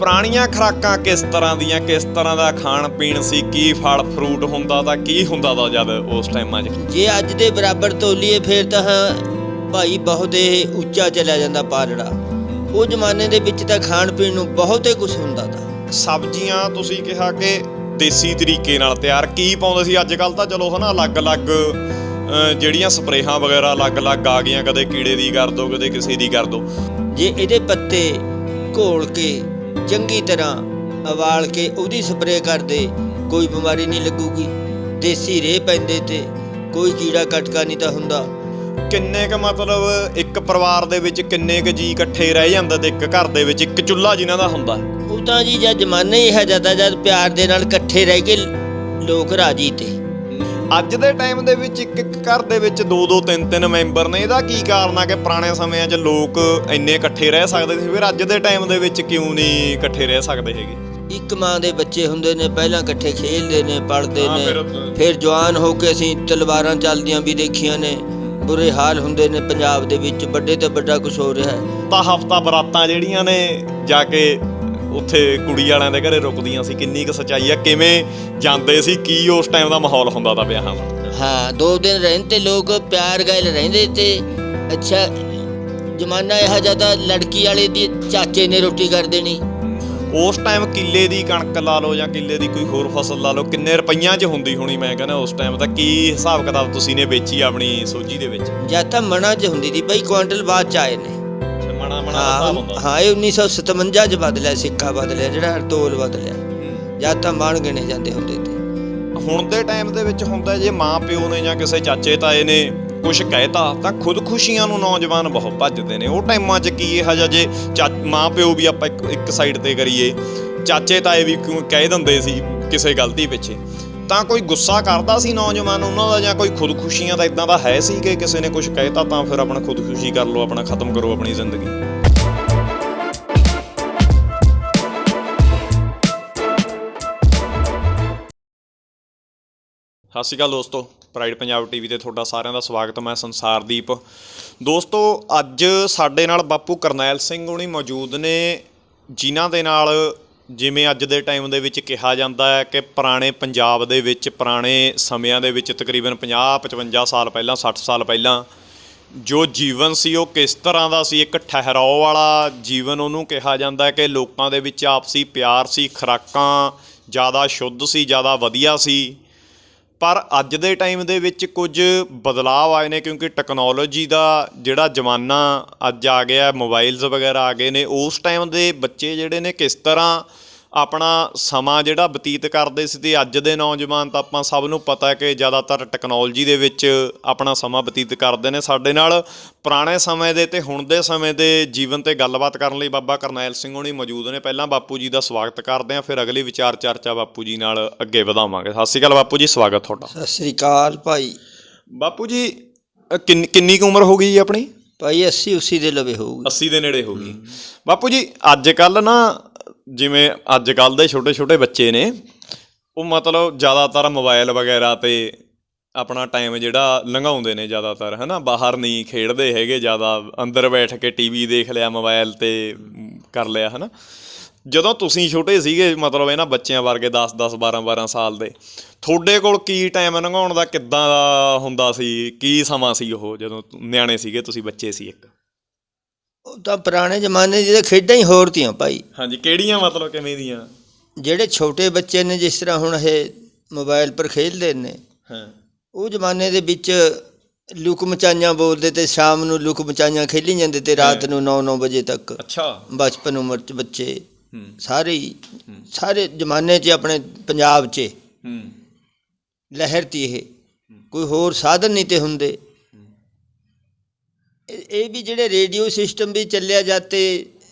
ਪੁਰਾਣੀਆਂ ਖੁਰਾਕਾਂ ਕਿਸ ਤਰ੍ਹਾਂ ਦੀਆਂ, ਕਿਸ ਤਰ੍ਹਾਂ ਦਾ ਖਾਣ ਪੀਣ ਸੀ, ਕੀ ਫਲ ਫਰੂਟ ਹੁੰਦਾ ਤਾਂ ਕੀ ਹੁੰਦਾ ਤਾਂ ਜਦ ਉਸ ਟਾਈਮਾਂ 'ਚ? ਜੇ ਅੱਜ ਦੇ ਬਰਾਬਰ ਤੋਲੀਏ ਫਿਰ ਤਾਂ ਭਾਈ ਬਹੁਤ ਇਹ ਉੱਚਾ ਚਲਿਆ ਜਾਂਦਾ ਪਾਲੜਾ। ਉਹ ਜ਼ਮਾਨੇ ਦੇ ਵਿੱਚ ਤਾਂ ਖਾਣ ਪੀਣ ਨੂੰ ਬਹੁਤ ਹੀ ਕੁਛ ਹੁੰਦਾ ਤਾ। ਸਬਜ਼ੀਆਂ ਤੁਸੀਂ ਕਿਹਾ ਕਿ ਦੇਸੀ ਤਰੀਕੇ ਨਾਲ ਤਿਆਰ ਕੀ ਪਾਉਂਦੇ ਸੀ? ਅੱਜ ਕੱਲ੍ਹ ਤਾਂ ਚਲੋ ਹੈ ਨਾ ਅਲੱਗ-ਅਲੱਗ ਜਿਹੜੀਆਂ ਸਪਰੇਹਾਂ ਵਗੈਰਾ ਅਲੱਗ-ਅਲੱਗ ਆ ਗਈਆਂ, ਕਦੇ ਕੀੜੇ ਦੀ ਕਰ ਦਿਓ, ਕਦੇ ਕਿਸੇ ਦੀ ਕਰ ਦਿਓ। ਜੇ ਇਹਦੇ ਪੱਤੇ ਘੋਲ ਕੇ ਚੰਗੀ ਤਰ੍ਹਾਂ ਉਬਾਲ ਕੇ ਉਹਦੀ ਸਪਰੇਅ ਕਰਦੇ, ਕੋਈ ਬਿਮਾਰੀ ਨਹੀਂ ਲੱਗੂਗੀ। ਦੇਸੀ ਰੇਹ ਪੈਂਦੇ ਤੇ ਕੋਈ ਕੀੜਾ ਕਟਕਾ ਨਹੀਂ ਤਾਂ ਹੁੰਦਾ। ਕਿੰਨੇ ਕੁ ਮਤਲਬ ਇੱਕ ਪਰਿਵਾਰ ਦੇ ਵਿੱਚ ਕਿੰਨੇ ਕੁ ਜੀ ਇਕੱਠੇ ਰਹਿ ਜਾਂਦੇ ਤੇ ਇੱਕ ਘਰ ਦੇ ਵਿੱਚ ਇੱਕ ਚੁੱਲ੍ਹਾ ਜਿਨ੍ਹਾਂ ਦਾ ਹੁੰਦਾ? ਉਹ ਤਾਂ ਜੀ ਜਦ ਜ਼ਮਾਨਾ ਹੀ ਇਹੋ ਜਿਹਾ ਜਦ ਪਿਆਰ ਦੇ ਨਾਲ ਇਕੱਠੇ ਰਹਿ ਕੇ ਲੋਕ ਰਾਜੀ ਤੇ। ਅੱਜ ਦੇ ਟਾਈਮ ਦੇ ਵਿੱਚ ਇੱਕ ਘਰ ਦੇ ਵਿੱਚ 2-2 3-3 ਮੈਂਬਰ ਨੇ। ਇਹਦਾ ਕੀ ਕਾਰਨ ਆ ਕਿ ਪੁਰਾਣੇ ਸਮਿਆਂ 'ਚ ਲੋਕ ਇੰਨੇ ਇਕੱਠੇ ਰਹਿ ਸਕਦੇ ਸੀ, ਫਿਰ ਅੱਜ ਦੇ ਟਾਈਮ ਦੇ ਵਿੱਚ ਕਿਉਂ ਨਹੀਂ ਇਕੱਠੇ ਰਹਿ ਸਕਦੇ ਹੈਗੇ? ਇੱਕ ਮਾਂ ਦੇ ਬੱਚੇ ਹੁੰਦੇ ਨੇ, ਪਹਿਲਾਂ ਇਕੱਠੇ ਖੇਡਦੇ ਨੇ, ਪੜ੍ਹਦੇ ਨੇ, ਫਿਰ ਜਵਾਨ ਹੋ ਕੇ ਅਸੀਂ ਤਲਵਾਰਾਂ ਚੱਲਦੀਆਂ ਵੀ ਦੇਖੀਆਂ ਨੇ। ਬੁਰੇ ਹਾਲ ਹੁੰਦੇ ਨੇ ਪੰਜਾਬ ਦੇ ਵਿੱਚ, ਵੱਡੇ ਤੋਂ ਵੱਡਾ ਕੁਛ ਹੋ ਰਿਹਾ ਹੈ। ਤਾਂ ਹਫ਼ਤਾ ਬਰਾਤਾਂ ਜਿਹੜੀਆਂ ਨੇ ਜਾ ਕੇ ਉੱਥੇ ਕੁੜੀ ਵਾਲਿਆਂ ਦੇ ਘਰੇ ਰੁਕਦੀਆਂ ਸੀ, ਕਿੰਨੀ ਕੁ ਸੱਚਾਈ ਆ? ਕਿਵੇਂ ਜਾਂਦੇ ਸੀ? ਕੀ ਉਸ ਟਾਈਮ ਦਾ ਮਾਹੌਲ ਹੁੰਦਾ ਤਾਂ ਵਿਆਹਾਂ ਦਾ? ਹਾਂ, 2 ਦਿਨ ਰਹਿੰਦੇ ਲੋਕ ਪਿਆਰ ਗੈਲ ਰਹਿੰਦੇ ਤੇ। ਅੱਛਾ ਜ਼ਮਾਨਾ ਇਹੋ ਜਿਹਾ ਤਾਂ ਲੜਕੀ ਵਾਲੇ ਦੀ ਚਾਚੇ ਨੇ ਰੋਟੀ ਕਰ ਦੇਣੀ। ਉਸ ਟਾਈਮ ਕਿੱਲੇ ਦੀ ਕਣਕ ਲਾ ਲਓ ਜਾਂ ਕਿੱਲੇ ਦੀ ਕੋਈ ਹੋਰ ਫਸਲ ਲਾ ਲਓ, ਕਿੰਨੇ ਰੁਪਈਆਂ 'ਚ ਹੁੰਦੀ ਹੋਣੀ? ਮੈਂ ਕਹਿੰਦਾ ਉਸ ਟਾਈਮ ਤਾਂ ਕੀ ਹਿਸਾਬ ਕਿਤਾਬ ਤੁਸੀਂ ਨੇ ਵੇਚੀ ਆਪਣੀ ਸੋਝੀ ਦੇ ਵਿੱਚ? ਜਦ ਤਾਂ ਮਣਾ 'ਚ ਹੁੰਦੀ ਸੀ ਬਈ, ਕੁਆਂਟਲ ਬਾਅਦ 'ਚ ਆਏ ਨੇ। ਹਾਂ, ਇਹ 1957 'ਚ ਬਦਲਿਆ, ਸਿੱਕਾ ਬਦਲਿਆ, ਜਿਹੜਾ ਤੋਲ ਬਦਲਿਆ। ਜਦ ਤਾਂ ਮਣ ਗਿਣੇ ਜਾਂਦੇ ਹੁੰਦੇ ਤੇ। ਹੁਣ ਦੇ ਟਾਈਮ ਦੇ ਵਿੱਚ ਹੁੰਦਾ ਜੇ ਮਾਂ ਪਿਓ ਨੇ ਜਾਂ ਕਿਸੇ ਚਾਚੇ ਤਾਏ ਨੇ ਕੁਛ ਕਹਿਤਾ ਤਾਂ ਖੁਦਕੁਸ਼ੀਆਂ ਨੂੰ ਨੌਜਵਾਨ ਬਹੁਤ ਭੱਜਦੇ ਨੇ। ਉਹ ਟਾਈਮਾਂ 'ਚ ਕੀ ਇਹੋ ਜਿਹਾ ਜੇ ਮਾਂ ਪਿਓ ਵੀ ਆਪਾਂ ਇੱਕ ਸਾਈਡ 'ਤੇ ਕਰੀਏ, ਚਾਚੇ ਤਾਏ ਵੀ ਕਿਉਂ ਕਹਿ ਦਿੰਦੇ ਸੀ ਕਿਸੇ ਗਲਤੀ ਪਿੱਛੇ, ਤਾਂ ਕੋਈ ਗੁੱਸਾ ਕਰਦਾ ਸੀ ਨੌਜਵਾਨ ਉਹਨਾਂ ਦਾ, ਜਾਂ ਕੋਈ ਖੁਦਕੁਸ਼ੀਆਂ ਦਾ ਇੱਦਾਂ ਦਾ ਹੈ ਸੀ ਕਿ ਕਿਸੇ ਨੇ ਕੁਛ ਕਹਿਤਾ ਤਾਂ ਫਿਰ ਆਪਣਾ ਖੁਦਕੁਸ਼ੀ ਕਰ ਲਓ, ਆਪਣਾ ਖ਼ਤਮ ਕਰੋ ਆਪਣੀ ਜ਼ਿੰਦਗੀ? ਸਤਿ ਸ਼੍ਰੀ ਅਕਾਲ ਦੋਸਤੋ, ਪ੍ਰਾਈਡ ਪੰਜਾਬ TV ਤੇ ਤੁਹਾਡਾ ਸਾਰਿਆਂ ਦਾ ਸਵਾਗਤ। ਮੈਂ ਸੰਸਾਰਦੀਪ। ਦੋਸਤੋ, ਅੱਜ ਸਾਡੇ ਨਾਲ ਬਾਪੂ ਕਰਨੈਲ ਸਿੰਘ ਹੋਣੀ ਮੌਜੂਦ ਨੇ, ਜਿਨ੍ਹਾਂ ਦੇ ਨਾਲ ਜਿਵੇਂ ਅੱਜ ਦੇ ਟਾਈਮ ਦੇ ਵਿੱਚ ਕਿਹਾ ਜਾਂਦਾ ਹੈ ਕਿ ਪੁਰਾਣੇ ਪੰਜਾਬ ਦੇ ਵਿੱਚ, ਪੁਰਾਣੇ ਸਮਿਆਂ ਦੇ ਵਿੱਚ, ਤਕਰੀਬਨ 50-55 ਸਾਲ ਪਹਿਲਾਂ, 60 ਸਾਲ ਪਹਿਲਾਂ ਜੋ ਜੀਵਨ ਸੀ ਉਹ ਕਿਸ ਤਰ੍ਹਾਂ ਦਾ ਸੀ। ਇੱਕ ਠਹਿਰਾਓ ਵਾਲਾ ਜੀਵਨ ਉਹਨੂੰ ਕਿਹਾ ਜਾਂਦਾ ਹੈ ਕਿ ਲੋਕਾਂ ਦੇ ਵਿੱਚ ਆਪਸੀ ਪਿਆਰ ਸੀ, ਖੁਰਾਕਾਂ ਜ਼ਿਆਦਾ ਸ਼ੁੱਧ ਸੀ, ਜ਼ਿਆਦਾ ਵਧੀਆ ਸੀ। ਪਰ ਅੱਜ ਦੇ ਟਾਈਮ ਦੇ ਵਿੱਚ ਕੁਝ ਬਦਲਾਅ ਆਏ ਨੇ, ਕਿਉਂਕਿ ਟੈਕਨੋਲੋਜੀ ਦਾ ਜਿਹੜਾ ਜ਼ਮਾਨਾ ਅੱਜ ਆ ਗਿਆ, ਮੋਬਾਈਲਸ ਵਗੈਰਾ ਆ ਗਏ ਨੇ। ਉਸ ਟਾਈਮ ਦੇ ਬੱਚੇ ਜਿਹੜੇ ਨੇ ਕਿਸ ਤਰ੍ਹਾਂ ਆਪਣਾ ਸਮਾਂ ਜਿਹੜਾ ਬਤੀਤ ਕਰਦੇ ਸੀ, ਅਤੇ ਅੱਜ ਦੇ ਨੌਜਵਾਨ ਤਾਂ ਆਪਾਂ ਸਭ ਨੂੰ ਪਤਾ ਕਿ ਜ਼ਿਆਦਾਤਰ ਟੈਕਨੋਲੋਜੀ ਦੇ ਵਿੱਚ ਆਪਣਾ ਸਮਾਂ ਬਤੀਤ ਕਰਦੇ ਨੇ। ਸਾਡੇ ਨਾਲ ਪੁਰਾਣੇ ਸਮੇਂ ਦੇ ਅਤੇ ਹੁਣ ਦੇ ਸਮੇਂ ਦੇ ਜੀਵਨ 'ਤੇ ਗੱਲਬਾਤ ਕਰਨ ਲਈ ਬਾਬਾ ਕਰਨੈਲ ਸਿੰਘ ਹੋਣੀ ਮੌਜੂਦ ਨੇ। ਪਹਿਲਾਂ ਬਾਪੂ ਜੀ ਦਾ ਸਵਾਗਤ ਕਰਦੇ ਹਾਂ, ਫਿਰ ਅਗਲੀ ਵਿਚਾਰ ਚਰਚਾ ਬਾਪੂ ਜੀ ਨਾਲ ਅੱਗੇ ਵਧਾਵਾਂਗੇ। ਸਤਿ ਸ਼੍ਰੀ ਅਕਾਲ ਬਾਪੂ ਜੀ, ਸਵਾਗਤ ਤੁਹਾਡਾ। ਸਤਿ ਸ਼੍ਰੀ ਅਕਾਲ ਭਾਈ। ਬਾਪੂ ਜੀ ਕਿੰਨੀ ਕੁ ਉਮਰ ਹੋ ਗਈ ਜੀ ਆਪਣੀ? ਭਾਈ 80 ਦੇ ਲਵੇ ਹੋਊਗੀ। 80 ਦੇ ਨੇੜੇ ਹੋ ਗਈ। ਬਾਪੂ ਜੀ ਅੱਜ ਕੱਲ੍ਹ ਨਾ, ਜਿਵੇਂ ਅੱਜ ਕੱਲ੍ਹ ਦੇ ਛੋਟੇ ਛੋਟੇ ਬੱਚੇ ਨੇ, ਉਹ ਮਤਲਬ ਜ਼ਿਆਦਾਤਰ ਮੋਬਾਇਲ ਵਗੈਰਾ 'ਤੇ ਆਪਣਾ ਟਾਈਮ ਜਿਹੜਾ ਲੰਘਾਉਂਦੇ ਨੇ ਜ਼ਿਆਦਾਤਰ, ਹੈ ਨਾ। ਬਾਹਰ ਨਹੀਂ ਖੇਡਦੇ ਹੈਗੇ, ਜ਼ਿਆਦਾ ਅੰਦਰ ਬੈਠ ਕੇ TV ਦੇਖ ਲਿਆ, ਮੋਬਾਇਲ 'ਤੇ ਕਰ ਲਿਆ, ਹੈ ਨਾ। ਜਦੋਂ ਤੁਸੀਂ ਛੋਟੇ ਸੀਗੇ, ਮਤਲਬ ਇਹਨਾਂ ਬੱਚਿਆਂ ਵਰਗੇ 10-10 12-12 ਸਾਲ ਦੇ, ਤੁਹਾਡੇ ਕੋਲ ਕੀ ਟਾਈਮ ਲੰਘਾਉਣ ਦਾ ਕਿੱਦਾਂ ਦਾ ਹੁੰਦਾ ਸੀ? ਕੀ ਸਮਾਂ ਸੀ ਉਹ ਜਦੋਂ ਨਿਆਣੇ ਸੀਗੇ, ਤੁਸੀਂ ਬੱਚੇ ਸੀ ਇੱਕ? ਉਹ ਤਾਂ ਪੁਰਾਣੇ ਜ਼ਮਾਨੇ ਦੀ ਖੇਡਾਂ ਹੀ ਹੋਰ ਤੀਆਂ ਭਾਈ। ਹਾਂਜੀ, ਕਿਹੜੀਆਂ ਮਤਲਬ ਕਿਵੇਂ ਦੀਆਂ? ਜਿਹੜੇ ਛੋਟੇ ਬੱਚੇ ਨੇ, ਜਿਸ ਤਰ੍ਹਾਂ ਹੁਣ ਇਹ ਮੋਬਾਈਲ ਪਰ ਖੇਡਦੇ ਨੇ, ਹਾਂ, ਉਹ ਜ਼ਮਾਨੇ ਦੇ ਵਿੱਚ ਲੁਕ ਮਚਾਈਆਂ ਬੋਲਦੇ ਤੇ ਸ਼ਾਮ ਨੂੰ ਲੁਕ ਮਚਾਈਆਂ ਖੇਲੀ ਜਾਂਦੇ ਤੇ ਰਾਤ ਨੂੰ 9-9 ਵਜੇ ਤੱਕ। ਅੱਛਾ। ਬਚਪਨ ਉਮਰ 'ਚ ਬੱਚੇ ਸਾਰੇ ਜ਼ਮਾਨੇ 'ਚ ਆਪਣੇ ਪੰਜਾਬ 'ਚ ਲਹਿਰ ਤੀ ਇਹ, ਕੋਈ ਹੋਰ ਸਾਧਨ ਨਹੀਂ ਤੇ ਹੁੰਦੇ। ਇਹ ਵੀ ਜਿਹੜੇ ਰੇਡੀਓ ਸਿਸਟਮ ਵੀ ਚੱਲਿਆ ਜਾਤੇ,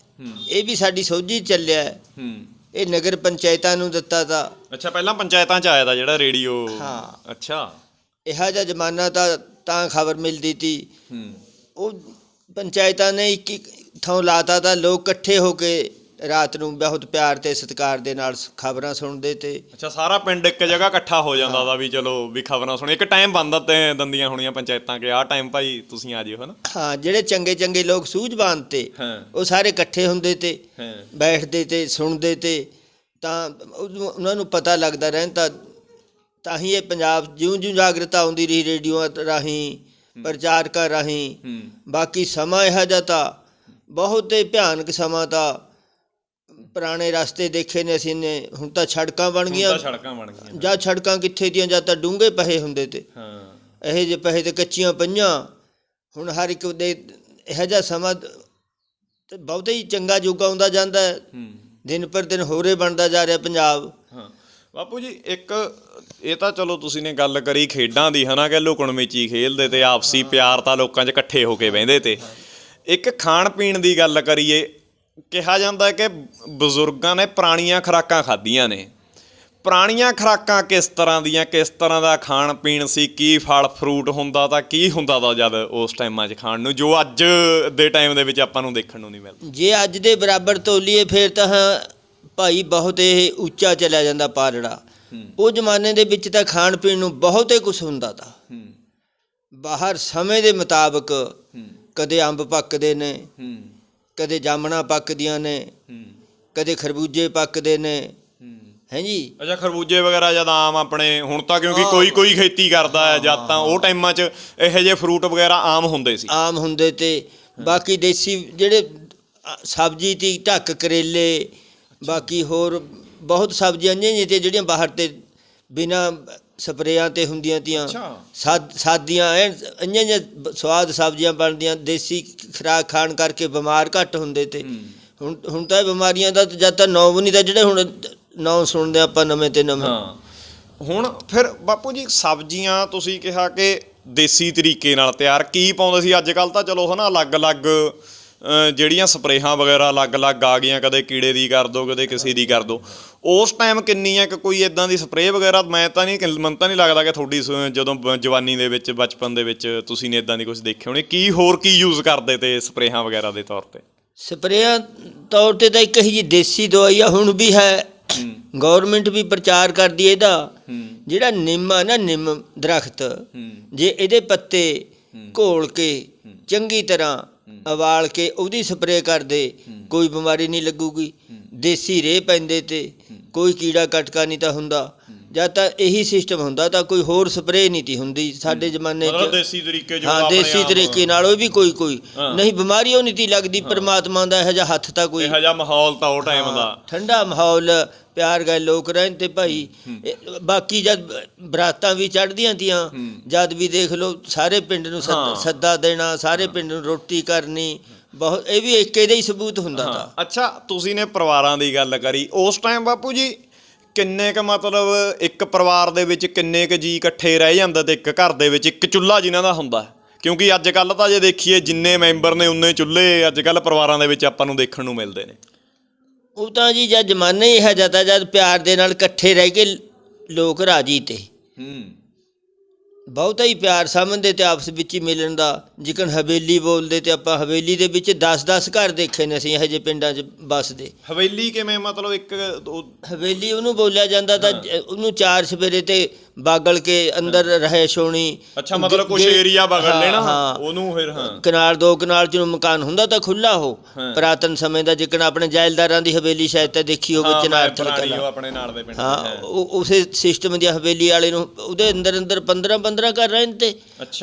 ਇਹ ਵੀ ਸਾਡੀ ਸੋਝੀ ਚੱਲਿਆ। ਇਹ ਨਗਰ ਪੰਚਾਇਤਾਂ ਨੂੰ ਦਿੱਤਾ ਤਾ। ਅੱਛਾ, ਪਹਿਲਾਂ ਪੰਚਾਇਤਾਂ 'ਚ ਆਇਆ ਤਾ ਜਿਹੜਾ ਰੇਡੀਓ? ਹਾਂ। ਅੱਛਾ। ਇਹੋ ਜਿਹਾ ਜ਼ਮਾਨਾ ਤਾਂ ਖਬਰ ਮਿਲਦੀ ਤੀ। ਉਹ ਪੰਚਾਇਤਾਂ ਨੇ ਇੱਕ ਥਾਂ ਲਾਤਾ ਤਾ, ਲੋਕ ਇਕੱਠੇ ਹੋ ਕੇ ਰਾਤ ਨੂੰ ਬਹੁਤ ਪਿਆਰ ਤੇ ਸਤਿਕਾਰ ਦੇ ਨਾਲ ਖਬਰਾਂ ਸੁਣਦੇ ਤੇ। ਅੱਛਾ, ਸਾਰਾ ਪਿੰਡ ਇੱਕ ਜਗ੍ਹਾ ਇਕੱਠਾ ਹੋ ਜਾਂਦਾ ਦਾ ਵੀ ਚਲੋ ਵੀ ਖਬਰਾਂ ਸੁਣੀ। ਇੱਕ ਟਾਈਮ ਬੰਦ ਤੇ ਦੰਦੀਆਂ ਹੋਣੀਆਂ ਪੰਚਾਇਤਾਂ ਕਿ ਆਹ ਟਾਈਮ ਭਾਈ ਤੁਸੀਂ ਆ ਜਿਓ, ਹਨਾ। ਹਾਂ, ਜਿਹੜੇ ਚੰਗੇ ਚੰਗੇ ਲੋਕ ਸੂਝਵਾਨ ਤੇ ਉਹ ਸਾਰੇ ਇਕੱਠੇ ਹੁੰਦੇ ਤੇ, ਬੈਠਦੇ ਤੇ, ਸੁਣਦੇ ਤੇ, ਤਾਂ ਉਹਨਾਂ ਨੂੰ ਪਤਾ ਲੱਗਦਾ ਰਹਿੰਦਾ। ਤਾਂ ਹੀ ਇਹ ਪੰਜਾਬ ਜਿਉਂ-ਜਿਉਂ ਜਾਗਰਤਾ ਆਉਂਦੀ ਰਹੀ, ਰੇਡੀਓ ਰਾਹੀਂ, ਪ੍ਰਚਾਰਕਾਂ ਰਾਹੀਂ। ਬਾਕੀ ਸਮਾਂ ਇਹੋ ਜਿਹਾ ਤਾਂ ਬਹੁਤ ਹੀ ਭਿਆਨਕ ਸਮਾਂ ਤਾਂ ਪੁਰਾਣੇ ਰਸਤੇ ਦੇਖੇ ਨੇ ਅਸੀਂ ਨੇ। ਹੁਣ ਤਾਂ ਸੜਕਾਂ ਬਣ ਗਈਆਂ, ਜਾਂ ਸੜਕਾਂ ਕਿੱਥੇ ਦੀਆਂ, ਜਾਂ ਤਾਂ ਡੂੰਘੇ ਪਹੇ ਹੁੰਦੇ ਤੇ, ਇਹੋ ਜਿਹੇ ਪਹੇ ਤੇ ਕੱਚੀਆਂ ਪਈਆਂ। ਹੁਣ ਹਰ ਇੱਕ ਦੇ ਇਹੋ ਜਿਹਾ ਸਮਾਂ ਤੇ ਬਹੁਤਾ ਹੀ ਚੰਗਾ ਯੁੱਗ ਆਉਂਦਾ ਜਾਂਦਾ। ਦਿਨ ਪਰ ਦਿਨ ਹੋਰੇ ਬਣਦਾ ਜਾ ਰਿਹਾ ਪੰਜਾਬ। ਬਾਪੂ ਜੀ, ਇੱਕ ਇਹ ਤਾਂ ਚਲੋ ਤੁਸੀਂ ਨੇ ਗੱਲ ਕਰੀ ਖੇਡਾਂ ਦੀ, ਹਨਾ, ਕਿ ਲੁਕਣ ਮਿਚੀ ਖੇਲਦੇ ਤੇ ਆਪਸੀ ਪਿਆਰ ਤਾਂ ਲੋਕਾਂ 'ਚ ਇਕੱਠੇ ਹੋ ਕੇ ਬਹਿੰਦੇ ਤੇ। ਇੱਕ ਖਾਣ ਪੀਣ ਦੀ ਗੱਲ ਕਰੀਏ, ਕਿਹਾ ਜਾਂਦਾ ਕਿ ਬਜ਼ੁਰਗਾਂ ਨੇ ਪੁਰਾਣੀਆਂ ਖੁਰਾਕਾਂ ਖਾਧੀਆਂ ਨੇ। ਪੁਰਾਣੀਆਂ ਖੁਰਾਕਾਂ ਕਿਸ ਤਰ੍ਹਾਂ ਦੀਆਂ, ਕਿਸ ਤਰ੍ਹਾਂ ਦਾ ਖਾਣ ਪੀਣ ਸੀ? ਕੀ ਫਲ ਫਰੂਟ ਹੁੰਦਾ ਤਾਂ ਕੀ ਹੁੰਦਾ ਤਾਂ ਜਦ ਉਸ ਟਾਈਮਾਂ 'ਚ ਖਾਣ ਨੂੰ, ਜੋ ਅੱਜ ਦੇ ਟਾਈਮ ਦੇ ਵਿੱਚ ਆਪਾਂ ਨੂੰ ਦੇਖਣ ਨੂੰ ਨਹੀਂ ਮਿਲਦਾ? ਜੇ ਅੱਜ ਦੇ ਬਰਾਬਰ ਤੋਲੀਏ ਫਿਰ ਤਾਂ ਭਾਈ ਬਹੁਤ ਇਹ ਉੱਚਾ ਚਲਿਆ ਜਾਂਦਾ ਪਾਲੜਾ। ਉਹ ਜ਼ਮਾਨੇ ਦੇ ਵਿੱਚ ਤਾਂ ਖਾਣ ਪੀਣ ਨੂੰ ਬਹੁਤ ਹੀ ਕੁਛ ਹੁੰਦਾ ਤਾ। ਬਾਹਰ ਸਮੇਂ ਦੇ ਮੁਤਾਬਕ ਕਦੇ ਅੰਬ ਪੱਕਦੇ ਨੇ, ਕਦੇ ਜਾਮਣਾਂ ਪੱਕਦੀਆਂ ਨੇ, ਕਦੇ ਖਰਬੂਜੇ ਪੱਕਦੇ ਨੇ, ਹੈ ਜੀ। ਅੱਛਾ, ਖਰਬੂਜੇ ਵਗੈਰਾ ਜਦ ਆਮ ਆਪਣੇ ਹੁਣ ਤਾਂ ਕਿਉਂਕਿ ਕੋਈ ਖੇਤੀ ਕਰਦਾ ਹੈ, ਜਦ ਤਾਂ ਉਹ ਟਾਈਮਾਂ 'ਚ ਇਹੋ ਜਿਹੇ ਫਰੂਟ ਵਗੈਰਾ ਆਮ ਹੁੰਦੇ ਸੀ, ਆਮ ਹੁੰਦੇ ਤੇ। ਬਾਕੀ ਦੇਸੀ ਜਿਹੜੇ ਸਬਜ਼ੀ ਤੀ, ਢੱਕ ਕਰੇਲੇ, ਬਾਕੀ ਹੋਰ ਬਹੁਤ ਸਬਜ਼ੀਆਂ ਇੰਨੀਆਂ ਤੇ ਜਿਹੜੀਆਂ ਬਾਹਰ ਤੇ ਬਿਨਾਂ ਸਪਰੇਆਂ ਤੇ ਹੁੰਦੀਆਂ ਤੀਆਂ, ਸਾਦੀਆਂ ਇੰਨੀਆਂ ਸਵਾਦ ਸਬਜ਼ੀਆਂ ਬਣਦੀਆਂ। ਦੇਸੀ ਖੁਰਾਕ ਖਾਣ ਕਰਕੇ ਬਿਮਾਰ ਘੱਟ ਹੁੰਦੇ ਤੇ। ਹੁਣ ਤਾਂ ਇਹ ਬਿਮਾਰੀਆਂ ਦਾ ਜਦ ਤਾਂ ਨਾਂ ਵੀ ਨਹੀਂ, ਤਾਂ ਜਿਹੜੇ ਹੁਣ ਨਾਂ ਸੁਣਦੇ ਆਪਾਂ ਨਵੇਂ ਤੇ ਨਵੇਂ। ਹੁਣ ਫਿਰ ਬਾਪੂ ਜੀ, ਸਬਜ਼ੀਆਂ ਤੁਸੀਂ ਕਿਹਾ ਕਿ ਦੇਸੀ ਤਰੀਕੇ ਨਾਲ ਤਿਆਰ ਕੀ ਪਾਉਂਦੇ ਸੀ? ਅੱਜ ਕੱਲ੍ਹ ਤਾਂ ਚਲੋ, ਹਨਾ, ਅਲੱਗ-ਅਲੱਗ ਜਿਹੜੀਆਂ ਸਪਰੇਹਾਂ ਵਗੈਰਾ ਅਲੱਗ-ਅਲੱਗ ਆ ਗਈਆਂ, ਕਦੇ ਕੀੜੇ ਦੀ ਕਰ ਦਿਓ, ਕਦੇ ਕਿਸੇ ਦੀ ਕਰ ਦਿਓ। ਉਸ ਟਾਈਮ ਕਿੰਨੀ ਹੈ ਕਿ ਕੋਈ ਇੱਦਾਂ ਦੀ ਸਪਰੇਅ ਵਗੈਰਾ? ਮੈਨੂੰ ਤਾਂ ਨਹੀਂ ਲੱਗਦਾ ਕਿ ਤੁਹਾਡੀ ਜਦੋਂ ਜਵਾਨੀ ਦੇ ਵਿੱਚ, ਬਚਪਨ ਦੇ ਵਿੱਚ ਤੁਸੀਂ ਨੇ ਇੱਦਾਂ ਦੀ ਕੁਛ ਦੇਖੇ ਹੋਣੇ। ਹੋਰ ਕੀ ਯੂਜ਼ ਕਰਦੇ ਤੇ ਸਪਰੇਹਾਂ ਵਗੈਰਾ ਦੇ ਤੌਰ 'ਤੇ? ਸਪਰੇਆਂ ਤੌਰ 'ਤੇ ਤਾਂ ਇੱਕ ਹੀ ਜੀ ਦੇਸੀ ਦਵਾਈ ਆ, ਹੁਣ ਵੀ ਹੈ। ਗੌਰਮੈਂਟ ਵੀ ਪ੍ਰਚਾਰ ਕਰਦੀ ਹੈ ਇਹਦਾ। ਜਿਹੜਾ ਨਿੰਮ ਆ ਨਾ, ਨਿੰਮ ਦਰਖਤ, ਜੇ ਇਹਦੇ ਪੱਤੇ ਘੋਲ ਕੇ ਚੰਗੀ ਤਰ੍ਹਾਂ ਉਬਾਲ ਕੇ ਉਹਦੀ ਸਪਰੇਅ ਕਰਦੇ, ਕੋਈ ਬਿਮਾਰੀ ਨਹੀਂ ਲੱਗੂਗੀ। ਦੇਸੀ ਰੇਹ ਪੈਂਦੇ ਤੇ ਕੋਈ ਕੀੜਾ ਕਟਕਾ ਨਹੀਂ ਤਾਂ ਹੁੰਦਾ। ਜਦ ਤਾਂ ਇਹੀ ਸਿਸਟਮ ਹੁੰਦਾ ਤਾਂ ਕੋਈ ਹੋਰ ਸਪਰੇਅ ਨਹੀਂ ਤੀ ਹੁੰਦੀ ਸਾਡੇ ਜ਼ਮਾਨੇ 'ਚ। ਦੇਸੀ ਤਰੀਕੇ, ਹਾਂ, ਦੇਸੀ ਤਰੀਕੇ ਨਾਲ ਉਹ ਵੀ ਕੋਈ ਨਹੀਂ ਬਿਮਾਰੀ ਉਹ ਨਹੀਂ ਤੀ ਲੱਗਦੀ। ਪਰਮਾਤਮਾ ਦਾ ਇਹੋ ਜਿਹਾ ਹੱਥ ਤਾਂ ਕੋਈ, ਇਹੋ ਜਿਹਾ ਮਾਹੌਲ ਤਾਂ ਉਹ ਟਾਈਮ ਦਾ ਠੰਡਾ ਮਾਹੌਲ, ਪਿਆਰ ਗਏ ਲੋਕ ਰਹਿੰਦੇ ਭਾਈ। ਬਾਕੀ ਜਦ ਬਰਾਤਾਂ ਵੀ ਚੜ੍ਹਦੀਆਂ ਤੀਆਂ, ਜਦ ਵੀ ਦੇਖ ਲਓ ਸਾਰੇ ਪਿੰਡ ਨੂੰ ਸੱਦਾ ਦੇਣਾ, ਸਾਰੇ ਪਿੰਡ ਨੂੰ ਰੋਟੀ ਕਰਨੀ, ਬਹੁਤ ਇਹ ਵੀ ਇੱਕ ਇਹਦਾ ਹੀ ਸਬੂਤ ਹੁੰਦਾ ਤਾ। ਅੱਛਾ, ਤੁਸੀਂ ਨੇ ਪਰਿਵਾਰਾਂ ਦੀ ਗੱਲ ਕਰੀ, ਉਸ ਟਾਈਮ ਬਾਪੂ ਜੀ ਕਿੰਨੇ ਕੁ, ਮਤਲਬ ਇੱਕ ਪਰਿਵਾਰ ਦੇ ਵਿੱਚ ਕਿੰਨੇ ਕੁ ਜੀ ਇਕੱਠੇ ਰਹਿ ਜਾਂਦੇ ਤੇ ਇੱਕ ਘਰ ਦੇ ਵਿੱਚ ਇੱਕ ਚੁੱਲ੍ਹਾ ਜਿਨ੍ਹਾਂ ਦਾ ਹੁੰਦਾ? ਕਿਉਂਕਿ ਅੱਜ ਕੱਲ੍ਹ ਤਾਂ ਜੇ ਦੇਖੀਏ ਜਿੰਨੇ ਮੈਂਬਰ ਨੇ ਉਨੇ ਚੁੱਲ੍ਹੇ ਅੱਜ ਕੱਲ੍ਹ ਪਰਿਵਾਰਾਂ ਦੇ ਵਿੱਚ ਆਪਾਂ ਨੂੰ ਦੇਖਣ ਨੂੰ ਮਿਲਦੇ ਨੇ। ਉਹ ਤਾਂ ਜੀ ਜਦ ਜ਼ਮਾਨਾ ਹੀ ਇਹੋ ਜਿਹਾ ਤਾ, ਜਦ ਪਿਆਰ ਦੇ ਨਾਲ ਇਕੱਠੇ ਰਹਿ ਕੇ ਲੋਕ ਰਾਜੀ ਤੇ। ਬਹੁਤਾ ਹੀ ਪਿਆਰ ਸਮਝਦੇ ਤੇ ਆਪਸ ਵਿੱਚ ਹੀ ਮਿਲਣ ਦਾ। ਜਿਕਣ ਹਵੇਲੀ ਬੋਲਦੇ ਤੇ ਆਪਾਂ ਹਵੇਲੀ ਦੇ ਵਿੱਚ 10-10 ਘਰ ਦੇਖੇ ਨੇ ਅਸੀਂ ਇਹੋ ਜਿਹੇ ਪਿੰਡਾਂ 'ਚ ਵੱਸਦੇ। ਹਵੇਲੀ ਕਿਵੇਂ? ਮਤਲਬ ਇੱਕ ਹਵੇਲੀ ਉਹਨੂੰ ਬੋਲਿਆ ਜਾਂਦਾ ਤਾਂ ਉਹਨੂੰ ਚਾਰ ਸਵੇਰੇ ਤੇ ਬਾਗਲ ਕੇ ਅੰਦਰ ਰਹੇ ਸੋਣੀ। ਅੱਛਾ, ਮਤਲਬ ਕੁਛ ਏਰੀਆ ਬਗਲ ਲੈਣਾ ਉਹਨੂੰ ਫਿਰ। ਕਨਾਲ 2 ਕਨਾਲ 'ਚ ਮਕਾਨ ਹੁੰਦਾ ਤਾਂ ਖੁੱਲ੍ਹਾ ਉਹ ਪੁਰਾਤਨ ਸਮੇਂ ਦਾ। ਜਿਕਣ ਆਪਣੇ ਜੈਲਦਾਰਾਂ ਦੀ ਹਵੇਲੀ ਸ਼ਾਇਦ ਤਾਂ ਦੇਖੀ ਹੋਵੇ ਚਨਾਰਥਲ ਕਲਾਂ, ਆਪਣੇ ਨਾਲ ਦੇ ਪਿੰਡ। ਹਾਂ, ਉਸੇ ਸਿਸਟਮ ਦੀ ਹਵੇਲੀ ਵਾਲੇ ਨੂੰ ਉਹਦੇ ਅੰਦਰ 15 ਘਰ ਰਹਿੰਦੇ।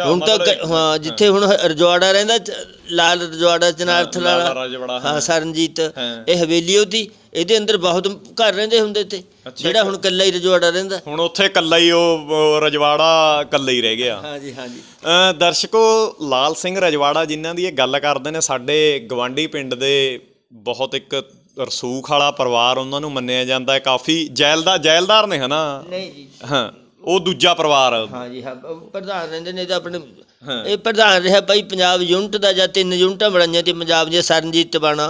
ਹੁਣ ਤਾਂ ਹਾਂ, ਜਿੱਥੇ ਹੁਣ ਰਜਵਾੜਾ ਰਹਿੰਦਾ, ਲਾਲ ਰਜਵਾੜਾ ਚਨਾਰਥਲ ਵਾਲਾ, ਹਾਂ, ਸਰਨਜੀਤ, ਇਹ ਹਵੇਲੀ ਉਹਦੀ। ਇਹਦੇ ਅੰਦਰ ਬਹੁਤ ਘਰ ਰਹਿੰਦੇ ਹੁੰਦੇ ਤੇ, ਜਿਹੜਾ ਹੁਣ ਇਕੱਲਾ ਹੀ ਰਜਵਾੜਾ ਰਹਿੰਦਾ। ਹੁਣ ਉੱਥੇ ਇਕੱਲਾ ਹੀ ਉਹ ਰਜਵਾੜਾ ਇਕੱਲਾ ਹੀ ਰਹਿ ਗਿਆ। ਹਾਂਜੀ ਹਾਂਜੀ। ਦਰਸ਼ਕੋ, ਲਾਲ ਸਿੰਘ ਰਜਵਾੜਾ ਜਿਨ੍ਹਾਂ ਦੀ ਇਹ ਗੱਲ ਕਰਦੇ ਨੇ, ਸਾਡੇ ਗਵਾਂਢੀ ਪਿੰਡ ਦੇ ਬਹੁਤ ਇੱਕ ਰਸੂਖ ਵਾਲਾ ਪਰਿਵਾਰ ਉਹਨਾਂ ਨੂੰ ਮੰਨਿਆ ਜਾਂਦਾ ਹੈ। ਕਾਫੀ ਜੈਲਦਾਰ ਨੇ, ਹਨਾ? ਨਹੀਂ ਜੀ, ਹਾਂ, ਉਹ ਦੂਜਾ ਪਰਿਵਾਰ। ਹਾਂਜੀ ਹਾਂ, ਪ੍ਰਧਾਨ ਰਹਿੰਦੇ ਨੇ ਤਾਂ ਆਪਣੇ। ਇਹ ਪ੍ਰਧਾਨ ਰਿਹਾ ਭਾਈ ਪੰਜਾਬ ਯੂਨਿਟ ਦਾ, ਜਾਂ 3 ਯੂਨਿਟਾਂ ਬਣਾਈਆਂ ਤੇ ਪੰਜਾਬ ਦੀਆਂ, ਸਰਨਜੀਤ ਬਾਣਾ,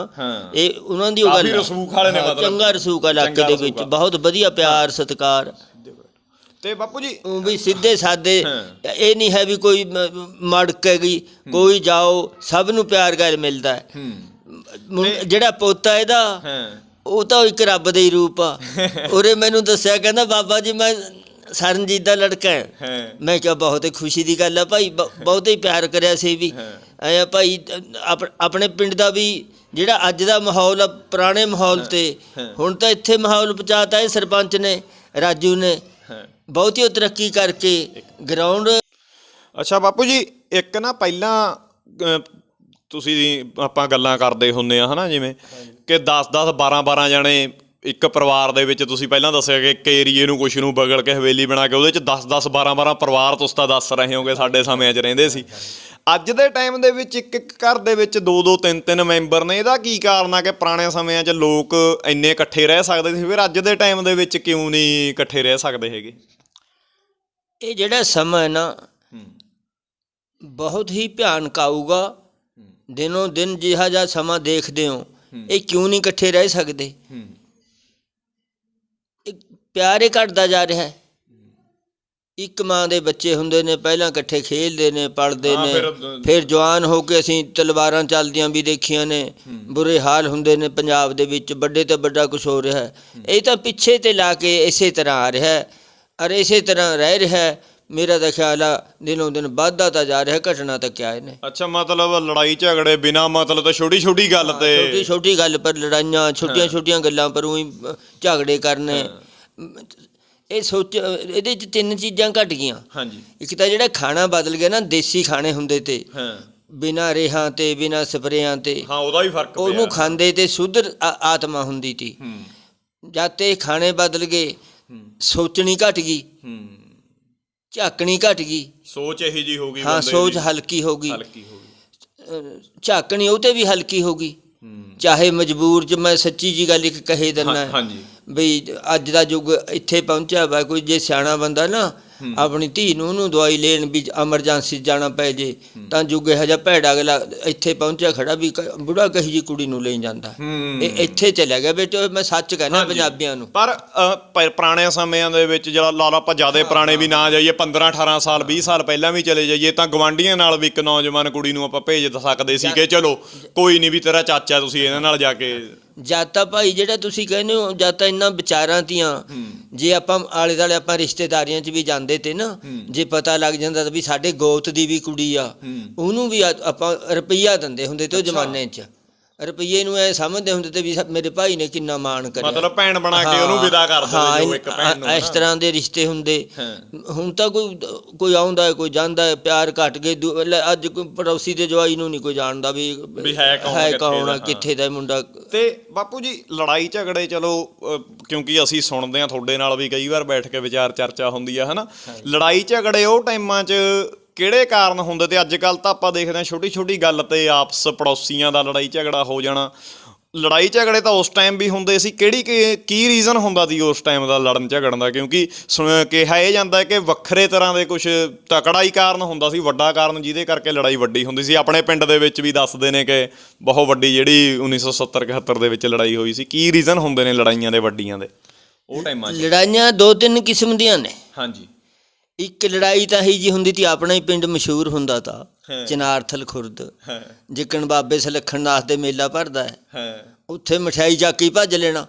ਇਹ ਉਹਨਾਂ ਦੀ ਉਹ ਗੱਲ। ਰਸੂਖ ਵਾਲੇ ਨੇ, ਮਤਲਬ ਚੰਗਾ ਰਸੂਖ ਆ ਇਲਾਕੇ ਦੇ ਵਿੱਚ, ਬਹੁਤ ਵਧੀਆ ਪਿਆਰ ਸਤਿਕਾਰ। ਤੇ ਬਾਪੂ ਜੀ ਉਹ ਵੀ ਸਿੱਧੇ ਸਾਦੇ, ਇਹ ਨਹੀਂ ਹੈ ਵੀ ਕੋਈ ਮੜਕ ਹੈਗੀ, ਕੋਈ ਜਾਓ, ਸਭ ਨੂੰ ਪਿਆਰ ਗੈਰ ਮਿਲਦਾ ਹੈ। ਜਿਹੜਾ ਪੋਤਾ ਇਹਦਾ ਉਹ ਤਾਂ ਇੱਕ ਰੱਬ ਦਾ ਹੀ ਰੂਪ ਆ। ਉਹਨੇ ਮੈਨੂੰ ਦੱਸਿਆ, ਕਹਿੰਦਾ ਬਾਬਾ ਜੀ ਮੈਂ ਸਰਨਜੀਤ ਦਾ ਲੜਕਾ ਹੈ। ਮੈਂ ਕਿਹਾ ਬਹੁਤ ਹੀ ਖੁਸ਼ੀ ਦੀ ਗੱਲ ਆ ਭਾਈ, ਬਹੁਤ ਹੀ ਪਿਆਰ ਕਰਿਆ ਸੀ ਵੀ ਐਂ ਭਾਈ। ਆਪਣੇ ਪਿੰਡ ਦਾ ਵੀ ਜਿਹੜਾ ਅੱਜ ਦਾ ਮਾਹੌਲ ਆ, ਪੁਰਾਣੇ ਮਾਹੌਲ ਤੇ ਹੁਣ ਤਾਂ ਇੱਥੇ ਮਾਹੌਲ ਪਹੁੰਚਾਤਾ ਇਹ ਸਰਪੰਚ ਨੇ, ਰਾਜੂ ਨੇ ਬਹੁਤ ਹੀ ਤਰੱਕੀ ਕਰਕੇ ਗਰਾਊਂਡ। ਅੱਛਾ ਬਾਪੂ ਜੀ, ਇੱਕ ਨਾ ਪਹਿਲਾਂ ਤੁਸੀਂ ਆਪਾਂ ਗੱਲਾਂ ਕਰਦੇ ਹੁੰਦੇ ਆ ਹੈ ਨਾ, ਜਿਵੇਂ ਕਿ 10-10 12-12 ਜਣੇ ਇੱਕ ਪਰਿਵਾਰ ਦੇ ਵਿੱਚ, ਤੁਸੀਂ ਪਹਿਲਾਂ ਦੱਸਿਆ ਕਿ ਇੱਕ ਏਰੀਏ ਨੂੰ ਕੁਛ ਨੂੰ ਬਗਲ ਕੇ ਹਵੇਲੀ ਬਣਾ ਕੇ ਉਹਦੇ 'ਚ 10-10 12-12 ਪਰਿਵਾਰ ਤੁਸੀਂ ਤਾਂ ਦੱਸ ਰਹੇ ਹੋਗੇ ਸਾਡੇ ਸਮਿਆਂ 'ਚ ਰਹਿੰਦੇ ਸੀ। ਅੱਜ ਦੇ ਟਾਈਮ ਦੇ ਵਿੱਚ ਇੱਕ ਘਰ ਦੇ ਵਿੱਚ 2-2 3-3 ਮੈਂਬਰ ਨੇ। ਇਹਦਾ ਕੀ ਕਾਰਨ ਆ ਕਿ ਪੁਰਾਣੇ ਸਮਿਆਂ 'ਚ ਲੋਕ ਇੰਨੇ ਇਕੱਠੇ ਰਹਿ ਸਕਦੇ ਸੀ, ਫਿਰ ਅੱਜ ਦੇ ਟਾਈਮ ਦੇ ਵਿੱਚ ਕਿਉਂ ਨਹੀਂ ਇਕੱਠੇ ਰਹਿ ਸਕਦੇ ਹੈਗੇ? ਇਹ ਜਿਹੜਾ ਸਮਾਂ ਹੈ ਨਾ ਬਹੁਤ ਹੀ ਭਿਆਨਕ ਆਊਗਾ ਦਿਨੋਂ ਦਿਨ। ਜਿਹਾ ਜਿਹਾ ਸਮਾਂ ਦੇਖਦੇ ਹੋ, ਇਹ ਕਿਉਂ ਨਹੀਂ ਇਕੱਠੇ ਰਹਿ ਸਕਦੇ? ਪਿਆਰ ਹੀ ਘਟਦਾ ਜਾ ਰਿਹਾ ਹੈ। ਇੱਕ ਮਾਂ ਦੇ ਬੱਚੇ ਹੁੰਦੇ ਨੇ, ਪਹਿਲਾਂ ਇਕੱਠੇ ਖੇਲਦੇ ਨੇ, ਪੜ੍ਹਦੇ ਨੇ, ਫਿਰ ਜਵਾਨ ਹੋ ਕੇ ਅਸੀਂ ਤਲਵਾਰਾਂ ਚੱਲਦੀਆਂ ਵੀ ਦੇਖੀਆਂ ਨੇ। ਬੁਰੇ ਹਾਲ ਹੁੰਦੇ ਨੇ ਪੰਜਾਬ ਦੇ ਵਿੱਚ, ਵੱਡੇ ਤੋਂ ਵੱਡਾ ਕੁਛ ਹੋ ਰਿਹਾ ਹੈ। ਇਹ ਤਾਂ ਪਿੱਛੇ ਤੇ ਲਾ ਕੇ ਇਸੇ ਤਰ੍ਹਾਂ ਆ ਰਿਹਾ ਹੈ ਔਰ ਇਸੇ ਤਰ੍ਹਾਂ ਰਹਿ ਰਿਹਾ ਹੈ। ਮੇਰਾ ਤਾਂ ਖਿਆਲ ਆ ਦਿਨੋਂ ਦਿਨ ਵੱਧਦਾ ਤਾਂ ਜਾ ਰਿਹਾ, ਘਟਨਾ ਤਾਂ ਕਿਆ ਇਹਨੇ। ਅੱਛਾ, ਮਤਲਬ ਲੜਾਈ ਝਗੜੇ ਬਿਨਾਂ ਮਤਲਬ ਤਾਂ ਛੋਟੀ ਗੱਲ ਤੇ ਛੋਟੀ ਗੱਲ ਪਰ ਲੜਾਈਆਂ, ਛੋਟੀਆਂ ਗੱਲਾਂ ਪਰ ਉਹੀ ਝਗੜੇ ਕਰਨੇ। ਇਹ ਇਹਦੇ 'ਚ 3 ਚੀਜ਼ਾਂ ਘਟ ਗਈਆਂ। ਹਾਂਜੀ, ਇੱਕ ਤਾਂ ਜਿਹੜਾ ਖਾਣਾ ਬਦਲ ਗਿਆ ਨਾ, ਦੇਸੀ ਖਾਣੇ ਹੁੰਦੇ ਤੇ ਬਿਨਾਂ ਰੇਹਾਂ ਤੇ ਬਿਨਾਂ ਸਪਰੇਆਂ ਤੇ, ਉਹਦਾ ਵੀ ਫਰਕ ਪਿਆ। ਉਹਨੂੰ ਖਾਂਦੇ ਤੇ ਸ਼ੁੱਧ ਆਤਮਾ ਹੁੰਦੀ ਤੀ। ਜਦ ਤੇ ਖਾਣੇ ਬਦਲ ਗਏ, ਸੋਚਣੀ ਘਟ ਗਈ, ਝਾਕਣੀ ਘਟ ਗਈ, ਸੋਚ ਇਹੀ ਜੀ ਹੋ ਗਈ। ਹਾਂ, ਸੋਚ ਹਲਕੀ ਹੋ ਗਈ, ਝਾਕਣੀ ਉਹ ਤੇ ਵੀ ਹਲਕੀ ਹੋ ਗਈ। ਚਾਹੇ ਮਜਬੂਰ 'ਚ ਮੈਂ ਸੱਚੀ ਜੀ ਗੱਲ ਇੱਕ ਕਹੇ ਦਿੰਦਾ ਬਈ, ਅੱਜ ਦਾ ਯੁੱਗ ਇੱਥੇ ਪਹੁੰਚਿਆ ਵਾ। ਕੋਈ ਜੇ ਸਿਆਣਾ ਬੰਦਾ ਨਾ ਆਪਣੀ ਧੀ ਨੂੰ ਉਹਨੂੰ ਦਵਾਈ ਲੈਣ ਵੀ ਐਮਰਜੈਂਸੀ ਜਾਣਾ ਪੈ ਜੇ ਤਾਂ ਯੁੱਗ ਇਹੋ ਜਿਹਾ ਭੈੜਾ ਅਗਲਾ ਇੱਥੇ ਪਹੁੰਚਿਆ ਖੜਾ ਵੀ ਬੁੜਾ ਕਹੀ ਜੀ ਕੁੜੀ ਨੂੰ ਲੈ ਜਾਂਦਾ। ਇਹ ਇੱਥੇ ਚਲਿਆ ਗਿਆ ਬੇਟੇ, ਮੈਂ ਸੱਚ ਕਹਿੰਦਾ ਪੰਜਾਬੀਆਂ ਨੂੰ। ਪਰ ਪੁਰਾਣੇ ਸਮਿਆਂ ਦੇ ਵਿੱਚ ਜਿਹੜਾ ਲਾ ਲਓ, ਆਪਾਂ ਜ਼ਿਆਦਾ ਪੁਰਾਣੇ ਵੀ ਨਾ ਜਾਈਏ, 15-18 ਸਾਲ 20 ਸਾਲ ਪਹਿਲਾਂ ਵੀ ਚਲੇ ਜਾਈਏ, ਤਾਂ ਗਵਾਂਢੀਆਂ ਨਾਲ ਵੀ ਇੱਕ ਨੌਜਵਾਨ ਕੁੜੀ ਨੂੰ ਆਪਾਂ ਭੇਜ ਸਕਦੇ ਸੀ ਕਿ ਚਲੋ ਕੋਈ ਨਹੀਂ ਵੀ ਤੇਰਾ ਚਾਚਾ, ਤੁਸੀਂ ਇਹਨਾਂ ਨਾਲ ਜਾ ਕੇ। ਜਦ ਤਾਂ ਭਾਈ ਜਿਹੜਾ ਤੁਸੀਂ ਕਹਿੰਦੇ ਹੋ, ਜਦ ਤਾਂ ਇਹਨਾਂ ਵਿਚਾਰਾਂ ਤੀਆਂ ਜੇ ਆਪਾਂ ਆਲੇ ਦੁਆਲੇ ਆਪਾਂ ਰਿਸ਼ਤੇਦਾਰੀਆਂ 'ਚ ਵੀ ਜਾਂਦੇ ਤੇ ਨਾ, ਜੇ ਪਤਾ ਲੱਗ ਜਾਂਦਾ ਵੀ ਸਾਡੇ ਗੋਤ ਦੀ ਵੀ ਕੁੜੀ ਆ, ਉਹਨੂੰ ਵੀ ਆਪਾਂ ਰੁਪਈਆ ਦਿੰਦੇ ਹੁੰਦੇ ਤੇ ਉਹ ਜ਼ਮਾਨੇ 'ਚ। ਰੁਪਈਏ ਨੂੰ ਐ ਸਮਝਦੇ ਹੁੰਦੇ ਤੇ ਵੀ ਮੇਰੇ ਭਾਈ ਨੇ ਕਿੰਨਾ ਮਾਣ ਕਰਿਆ, ਮਤਲਬ ਭੈਣ ਬਣਾ ਕੇ ਉਹਨੂੰ ਵਿਦਾ ਕਰ ਦਿੰਦੇ ਇੱਕ ਭੈਣ ਨੂੰ। ਇਸ ਤਰ੍ਹਾਂ ਦੇ ਰਿਸ਼ਤੇ ਹੁੰਦੇ। ਹੁਣ ਤਾਂ ਕੋਈ ਆਉਂਦਾ ਕੋਈ ਜਾਂਦਾ, ਪਿਆਰ ਘਟ ਗਏ। ਅੱਜ ਕੋਈ ਪੜੋਸੀ ਦੇ ਜਵਾਈ ਨੂੰ ਨਹੀਂ ਕੋਈ ਜਾਣਦਾ ਵੀ ਹੈ ਕੌਣ, ਕਿੱਥੇ ਦਾ ਮੁੰਡਾ। ਤੇ ਬਾਪੂ ਜੀ, ਲੜਾਈ ਝਗੜੇ ਚਲੋ ਕਿਉਂਕਿ ਅਸੀਂ ਸੁਣਦੇ ਹਾਂ ਤੁਹਾਡੇ ਨਾਲ ਵੀ ਕਈ ਵਾਰ ਬੈਠ ਕੇ ਵਿਚਾਰ ਚਰਚਾ ਹੁੰਦੀ ਆ, ਹੈ ਨਾ। ਲੜਾਈ ਝਗੜੇ ਉਹ ਟਾਈਮਾਂ 'ਚ ਕਿਹੜੇ ਕਾਰਨ ਹੁੰਦੇ ਤੇ ਅੱਜ ਕੱਲ੍ਹ ਤਾਂ ਆਪਾਂ ਦੇਖਦੇ ਹਾਂ ਛੋਟੀ ਗੱਲ ਤੇ ਆਪਸ ਪੜੋਸੀਆਂ ਦਾ ਲੜਾਈ ਝਗੜਾ ਹੋ ਜਾਣਾ। ਲੜਾਈ ਝਗੜੇ ਤਾਂ ਉਸ ਟਾਈਮ ਵੀ ਹੁੰਦੇ ਸੀ, ਕੀ ਰੀਜ਼ਨ ਹੁੰਦਾ ਸੀ ਉਸ ਟਾਈਮ ਦਾ ਲੜਨ ਝਗੜਨ ਦਾ? ਕਿਉਂਕਿ ਕਿਹਾ ਇਹ ਜਾਂਦਾ ਕਿ ਵੱਖਰੇ ਤਰ੍ਹਾਂ ਦੇ ਕੁਛ ਤਕੜਾ ਹੀ ਕਾਰਨ ਹੁੰਦਾ ਸੀ, ਵੱਡਾ ਕਾਰਨ ਜਿਹਦੇ ਕਰਕੇ ਲੜਾਈ ਵੱਡੀ ਹੁੰਦੀ ਸੀ। ਆਪਣੇ ਪਿੰਡ ਦੇ ਵਿੱਚ ਵੀ ਦੱਸਦੇ ਨੇ ਕਿ ਬਹੁਤ ਵੱਡੀ ਜਿਹੜੀ 1970-71 ਦੇ ਵਿੱਚ ਲੜਾਈ ਹੋਈ ਸੀ। ਕੀ ਰੀਜ਼ਨ ਹੁੰਦੇ ਨੇ ਲੜਾਈਆਂ ਦੇ ਵੱਡੀਆਂ ਦੇ ਉਹ ਟਾਈਮਾਂ 'ਚ? ਲੜਾਈਆਂ 2-3 ਕਿਸਮ ਦੀਆਂ ਨੇ। ਹਾਂਜੀ, ਇੱਕ ਲੜਾਈ ਤਾਂ ਇਹੀ ਜੀ ਹੁੰਦੀ ਤੀ, ਆਪਣਾ ਹੀ ਪਿੰਡ ਮਸ਼ਹੂਰ ਹੁੰਦਾ ਤਾ ਚਨਾਰਥਲ ਖੁਰਦ, ਜਿੱਕਣ ਬਾਬੇ ਸੁਲੱਖਣ ਨਾਥ ਦੇ ਮੇਲਾ ਭਰਦਾ ਹੈ, ਉੱਥੇ ਮਠਿਆਈ ਚੱਕ ਹੀ ਭੱਜ ਲੈਣਾ।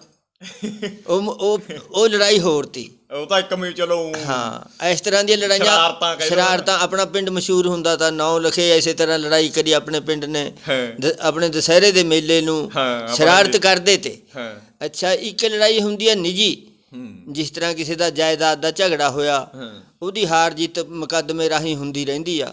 ਉਹ ਲੜਾਈ ਹੋਰ ਤੀ। ਉਹ ਤਾਂ ਇੱਕ ਵੀ ਚਲੋ ਹਾਂ, ਇਸ ਤਰ੍ਹਾਂ ਦੀਆਂ ਲੜਾਈਆਂ, ਸ਼ਰਾਰਤਾਂ। ਆਪਣਾ ਪਿੰਡ ਮਸ਼ਹੂਰ ਹੁੰਦਾ ਤਾਂ ਨਾਂ ਲਿਖੇ, ਇਸੇ ਤਰ੍ਹਾਂ ਲੜਾਈ ਕਰੀ ਆਪਣੇ ਪਿੰਡ ਨੇ। ਆਪਣੇ ਦੁਸਹਿਰੇ ਦੇ ਮੇਲੇ ਨੂੰ ਸ਼ਰਾਰਤ ਕਰਦੇ ਤੇ। ਅੱਛਾ, ਇੱਕ ਲੜਾਈ ਹੁੰਦੀ ਹੈ ਨਿੱਜੀ, ਜਿਸ ਤਰ੍ਹਾਂ ਕਿਸੇ ਦਾ ਜਾਇਦਾਦ ਦਾ ਝਗੜਾ ਹੋਇਆ, ਉਹਦੀ ਹਾਰ ਜਿੱਤ ਮੁਕੱਦਮੇ ਰਾਹੀਂ ਹੁੰਦੀ ਰਹਿੰਦੀ ਆ।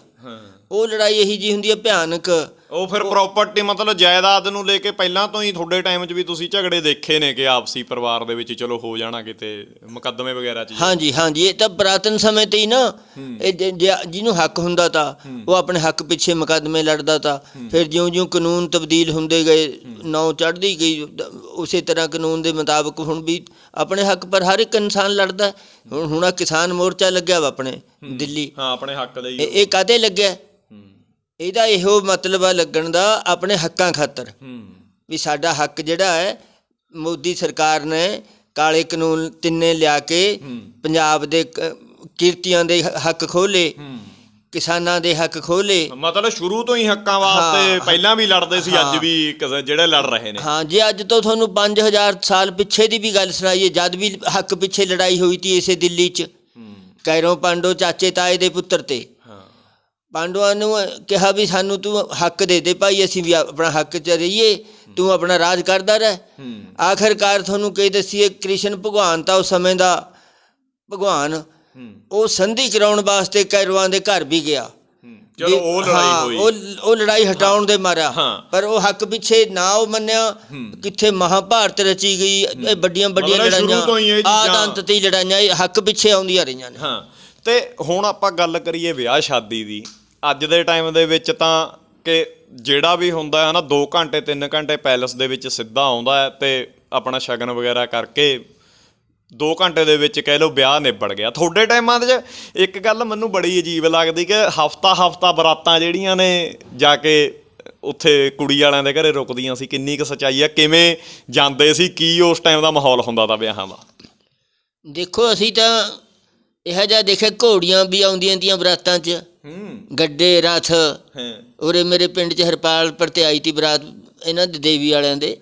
ਉਹ ਲੜਾਈ ਇਹੀ ਜੀ ਹੁੰਦੀ ਹੈ ਭਿਆਨਕ। ਉਹ ਫਿਰ ਪ੍ਰਾਪਰਟੀ, ਮਤਲਬ ਜਾਇਦਾਦ ਨੂੰ ਲੈ ਕੇ ਪਹਿਲਾਂ ਤੋਂ ਹੀ ਤੁਹਾਡੇ ਟਾਈਮ 'ਚ ਵੀ ਤੁਸੀਂ ਝਗੜੇ ਦੇਖੇ ਨੇ ਕਿ ਆਪਸੀ ਪਰਿਵਾਰ ਦੇ ਵਿੱਚ ਚਲੋ ਹੋ ਜਾਣਾ ਕਿਤੇ ਮੁਕੱਦਮੇ ਵਗੈਰਾ 'ਚ? ਹਾਂਜੀ, ਇਹ ਤਾਂ ਪੁਰਾਤਨ ਸਮੇਂ ਤੇ ਹੀ ਨਾ, ਇਹ ਜਿਹਨੂੰ ਹੱਕ ਹੁੰਦਾ ਤਾ ਉਹ ਆਪਣੇ ਹੱਕ ਪਿੱਛੇ ਮੁਕੱਦਮੇ ਲੜਦਾ ਤਾ। ਫਿਰ ਜਿਉਂ ਕਾਨੂੰਨ ਤਬਦੀਲ ਹੁੰਦੇ ਗਏ, ਨੌ ਚੜ੍ਹਦੀ ਗਈ, ਉਸੇ ਤਰ੍ਹਾਂ ਕਾਨੂੰਨ ਦੇ ਮੁਤਾਬਕ ਹੁਣ ਵੀ ਆਪਣੇ ਹੱਕ ਪਰ ਹਰ ਇੱਕ ਇਨਸਾਨ ਲੜਦਾ। ਹੁਣ ਆ ਕਿਸਾਨ ਮੋਰਚਾ ਲੱਗਿਆ ਵਾ ਆਪਣੇ ਦਿੱਲੀ, ਆਪਣੇ ਹੱਕ ਲਈ। ਇਹ ਕਾਹਦੇ ਲੱਗਿਆ? ਇਹਦਾ ਇਹੋ ਮਤਲਬ ਆ ਲੱਗਣ ਦਾ, ਆਪਣੇ ਹੱਕਾਂ ਖਾਤਰ ਵੀ ਸਾਡਾ ਹੱਕ ਜਿਹੜਾ ਹੈ, ਮੋਦੀ ਸਰਕਾਰ ਨੇ ਕਾਲੇ ਕਾਨੂੰਨ ਤਿੰਨੇ ਲਿਆ ਕੇ ਪੰਜਾਬ ਦੇ ਕਿਰਤੀਆਂ ਦੇ ਹੱਕ ਖੋਲ੍ਹੇ, ਕਿਸਾਨਾਂ ਦੇ ਹੱਕ ਖੋਲੇ। ਮਤਲਬ ਸ਼ੁਰੂ ਤੋਂ ਹੀ ਹੱਕਾਂ ਵਾਸਤੇ ਪਹਿਲਾਂ ਵੀ ਲੜਦੇ ਸੀ, ਅੱਜ ਵੀ ਜਿਹੜੇ ਲੜ ਰਹੇ ਨੇ। ਹਾਂ, ਜੇ ਅੱਜ ਤੋਂ ਤੁਹਾਨੂੰ 5000 ਸਾਲ ਪਿੱਛੇ ਦੀ ਵੀ ਗੱਲ ਸੁਣਾਈਏ, ਜਦ ਵੀ ਹੱਕ ਪਿੱਛੇ ਲੜਾਈ ਹੋਈ ਤੀ ਇਸੇ ਦਿੱਲੀ 'ਚ, ਕੈਰੋਂ ਪਾਂਡੋ ਚਾਚੇ ਤਾਏ ਦੇ ਪੁੱਤਰ ਤੇ ਪਾਂਡਵਾਂ ਨੂੰ ਕਿਹਾ ਵੀ ਸਾਨੂੰ ਤੂੰ ਹੱਕ ਦੇ ਦੇ ਭਾਈ, ਅਸੀਂ ਵੀ ਆਪਣਾ ਹੱਕ 'ਚ ਰਹੀਏ, ਤੂੰ ਆਪਣਾ ਰਾਜ ਕਰਦਾ ਰਹਿ। ਆਖਰਕਾਰ ਤੁਹਾਨੂੰ ਕੀ ਦੱਸੀਏ, ਕ੍ਰਿਸ਼ਨ ਭਗਵਾਨ ਤਾਂ ਉਸ ਸਮੇਂ ਦਾ ਭਗਵਾਨ, ਉਹ ਸੰਧੀ ਕਰਾਉਣ ਵਾਸਤੇ ਕੈਰਵਾਂ ਦੇ ਘਰ ਵੀ ਗਿਆ। ਚਲੋ ਉਹ ਲੜਾਈ ਹੋਈ, ਉਹ ਲੜਾਈ ਹਟਾਉਣ ਦੇ ਮਾਰਿਆ, ਪਰ ਉਹ ਹੱਕ ਪਿੱਛੇ ਨਾ ਉਹ ਮੰਨਿਆ। ਕਿੱਥੇ ਮਹਾਭਾਰਤ ਰਚੀ ਗਈ, ਇਹ ਵੱਡੀਆਂ ਵੱਡੀਆਂ ਲੜਾਈਆਂ, ਆਦ ਅੰਤ ਦੀ ਲੜਾਈਆਂ ਇਹ ਹੱਕ ਪਿੱਛੇ ਆਉਂਦੀਆਂ ਰਹੀਆਂ ਨੇ। ਹਾਂ, ਤੇ ਹੁਣ ਆਪਾਂ ਗੱਲ ਕਰੀਏ ਵਿਆਹ ਸ਼ਾਦੀ ਦੀ। ਅੱਜ ਦੇ ਟਾਈਮ ਦੇ ਵਿੱਚ ਤਾਂ ਕਿ ਜਿਹੜਾ ਵੀ ਹੁੰਦਾ ਹੈ ਨਾ 2 ਘੰਟੇ 3 ਘੰਟੇ ਪੈਲਸ ਦੇ ਵਿੱਚ ਸਿੱਧਾ ਆਉਂਦਾ ਹੈ ਤੇ ਆਪਣਾ ਸ਼ਗਨ ਵਗੈਰਾ ਕਰਕੇ 2 ਘੰਟੇ ਦੇ ਵਿੱਚ ਕਹਿ ਲਓ ਵਿਆਹ ਨਿਬੜ ਗਿਆ। ਤੁਹਾਡੇ ਟਾਈਮਾਂ ਦੇ 'ਚ ਇੱਕ ਗੱਲ ਮੈਨੂੰ ਬੜੀ ਅਜੀਬ ਲੱਗਦੀ ਕਿ ਹਫਤਾ ਬਰਾਤਾਂ ਜਿਹੜੀਆਂ ਨੇ ਜਾ ਕੇ ਉੱਥੇ ਕੁੜੀ ਵਾਲਿਆਂ ਦੇ ਘਰੇ ਰੁਕਦੀਆਂ ਸੀ, ਕਿੰਨੀ ਕੁ ਸੱਚਾਈ ਆ? ਕਿਵੇਂ ਜਾਂਦੇ ਸੀ? ਕੀ ਉਸ ਟਾਈਮ ਦਾ ਮਾਹੌਲ ਹੁੰਦਾ ਤਾ ਵਿਆਹਾਂ ਦਾ? ਦੇਖੋ, ਅਸੀਂ ਤਾਂ ਇਹੋ ਜਿਹਾ ਦੇਖਿਆ, ਘੋੜੀਆਂ ਵੀ ਆਉਂਦੀਆਂ ਤੀਆਂ ਬਰਾਤਾਂ 'ਚ, ਗੱਡੇ ਰਥ। ਉਰੇ ਮੇਰੇ ਪਿੰਡ 'ਚ ਹਰਪਾਲ ਪਰ ਤੇ ਆਈ ਤੀ ਬਰਾਤ ਇਹਨਾਂ ਦੇ ਦੇਵੀ ਵਾਲਿਆਂ ਦੇ,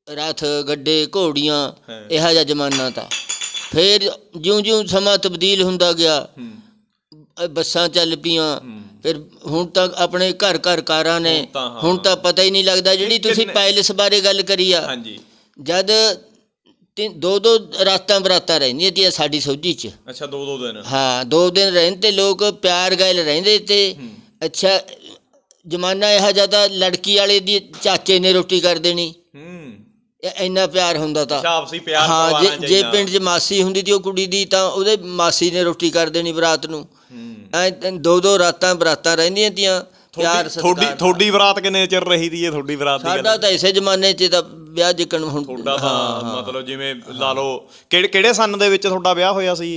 ਰਥ ਗੱਡੇ ਘੋੜੀਆਂ, ਇਹੋ ਜਿਹਾ ਜ਼ਮਾਨਾ ਤਾਂ। ਫਿਰ ਜਿਉਂ ਸਮਾਂ ਤਬਦੀਲ ਹੁੰਦਾ ਗਿਆ, ਬੱਸਾਂ ਚੱਲ ਪਈਆਂ, ਫਿਰ ਹੁਣ ਤਾਂ ਆਪਣੇ ਘਰ ਕਾਰਾਂ ਨੇ। ਹੁਣ ਤਾਂ ਪਤਾ ਹੀ ਨਹੀਂ ਲੱਗਦਾ। ਜਿਹੜੀ ਤੁਸੀਂ ਪੈਲਸ ਬਾਰੇ ਗੱਲ ਕਰੀ ਆ, ਜਦ 2 ਰਾਤਾਂ ਬਰਾਤਾਂ ਰਹਿੰਦੀਆਂ ਤੀਆਂ ਸਾਡੀ ਸੋਝੀ 'ਚ। ਅੱਛਾ, 2 ਦਿਨ? ਹਾਂ, 2 ਦਿਨ ਰਹਿੰਦੇ ਲੋਕ ਪਿਆਰ ਗੈਲ ਰਹਿੰਦੇ ਤੇ। ਅੱਛਾ, ਜ਼ਮਾਨਾ ਇਹੋ ਜਿਹਾ ਤਾਂ ਲੜਕੀ ਵਾਲੇ ਦੀ ਚਾਚੇ ਨੇ ਰੋਟੀ ਕਰ ਦੇਣੀ, ਇੰਨਾ ਪਿਆਰ ਹੁੰਦਾ ਤਾਂ। ਹਾਂ, ਜੇ ਪਿੰਡ 'ਚ ਮਾਸੀ ਹੁੰਦੀ ਤੀ ਉਹ ਕੁੜੀ ਦੀ, ਤਾਂ ਉਹਦੇ ਮਾਸੀ ਨੇ ਰੋਟੀ ਕਰ ਦੇਣੀ ਬਰਾਤ ਨੂੰ। 2 ਰਾਤਾਂ ਬਰਾਤਾਂ ਰਹਿੰਦੀਆਂ ਤੀਆਂ, ਪਿਆਰ ਸਤਿਕਾਰ। ਤੁਹਾਡੀ ਬਰਾਤ ਕਿੰਨੇ ਚਿਰ ਰਹੀ ਦੀ ਹੈ? ਤੁਹਾਡੀ ਬਰਾਤ ਸਾਡਾ ਤਾਂ ਇਸੇ ਜ਼ਮਾਨੇ 'ਚ ਤਾਂ ਵਿਆਹ ਜਿੱਕਣ ਹੁਣ ਤੁਹਾਡਾ ਤਾਂ ਮਤਲਬ ਜਿਵੇਂ ਲਾ ਲਓ ਕਿਹੜੇ ਸੰਨ ਦੇ ਵਿੱਚ ਤੁਹਾਡਾ ਵਿਆਹ ਹੋਇਆ ਸੀ,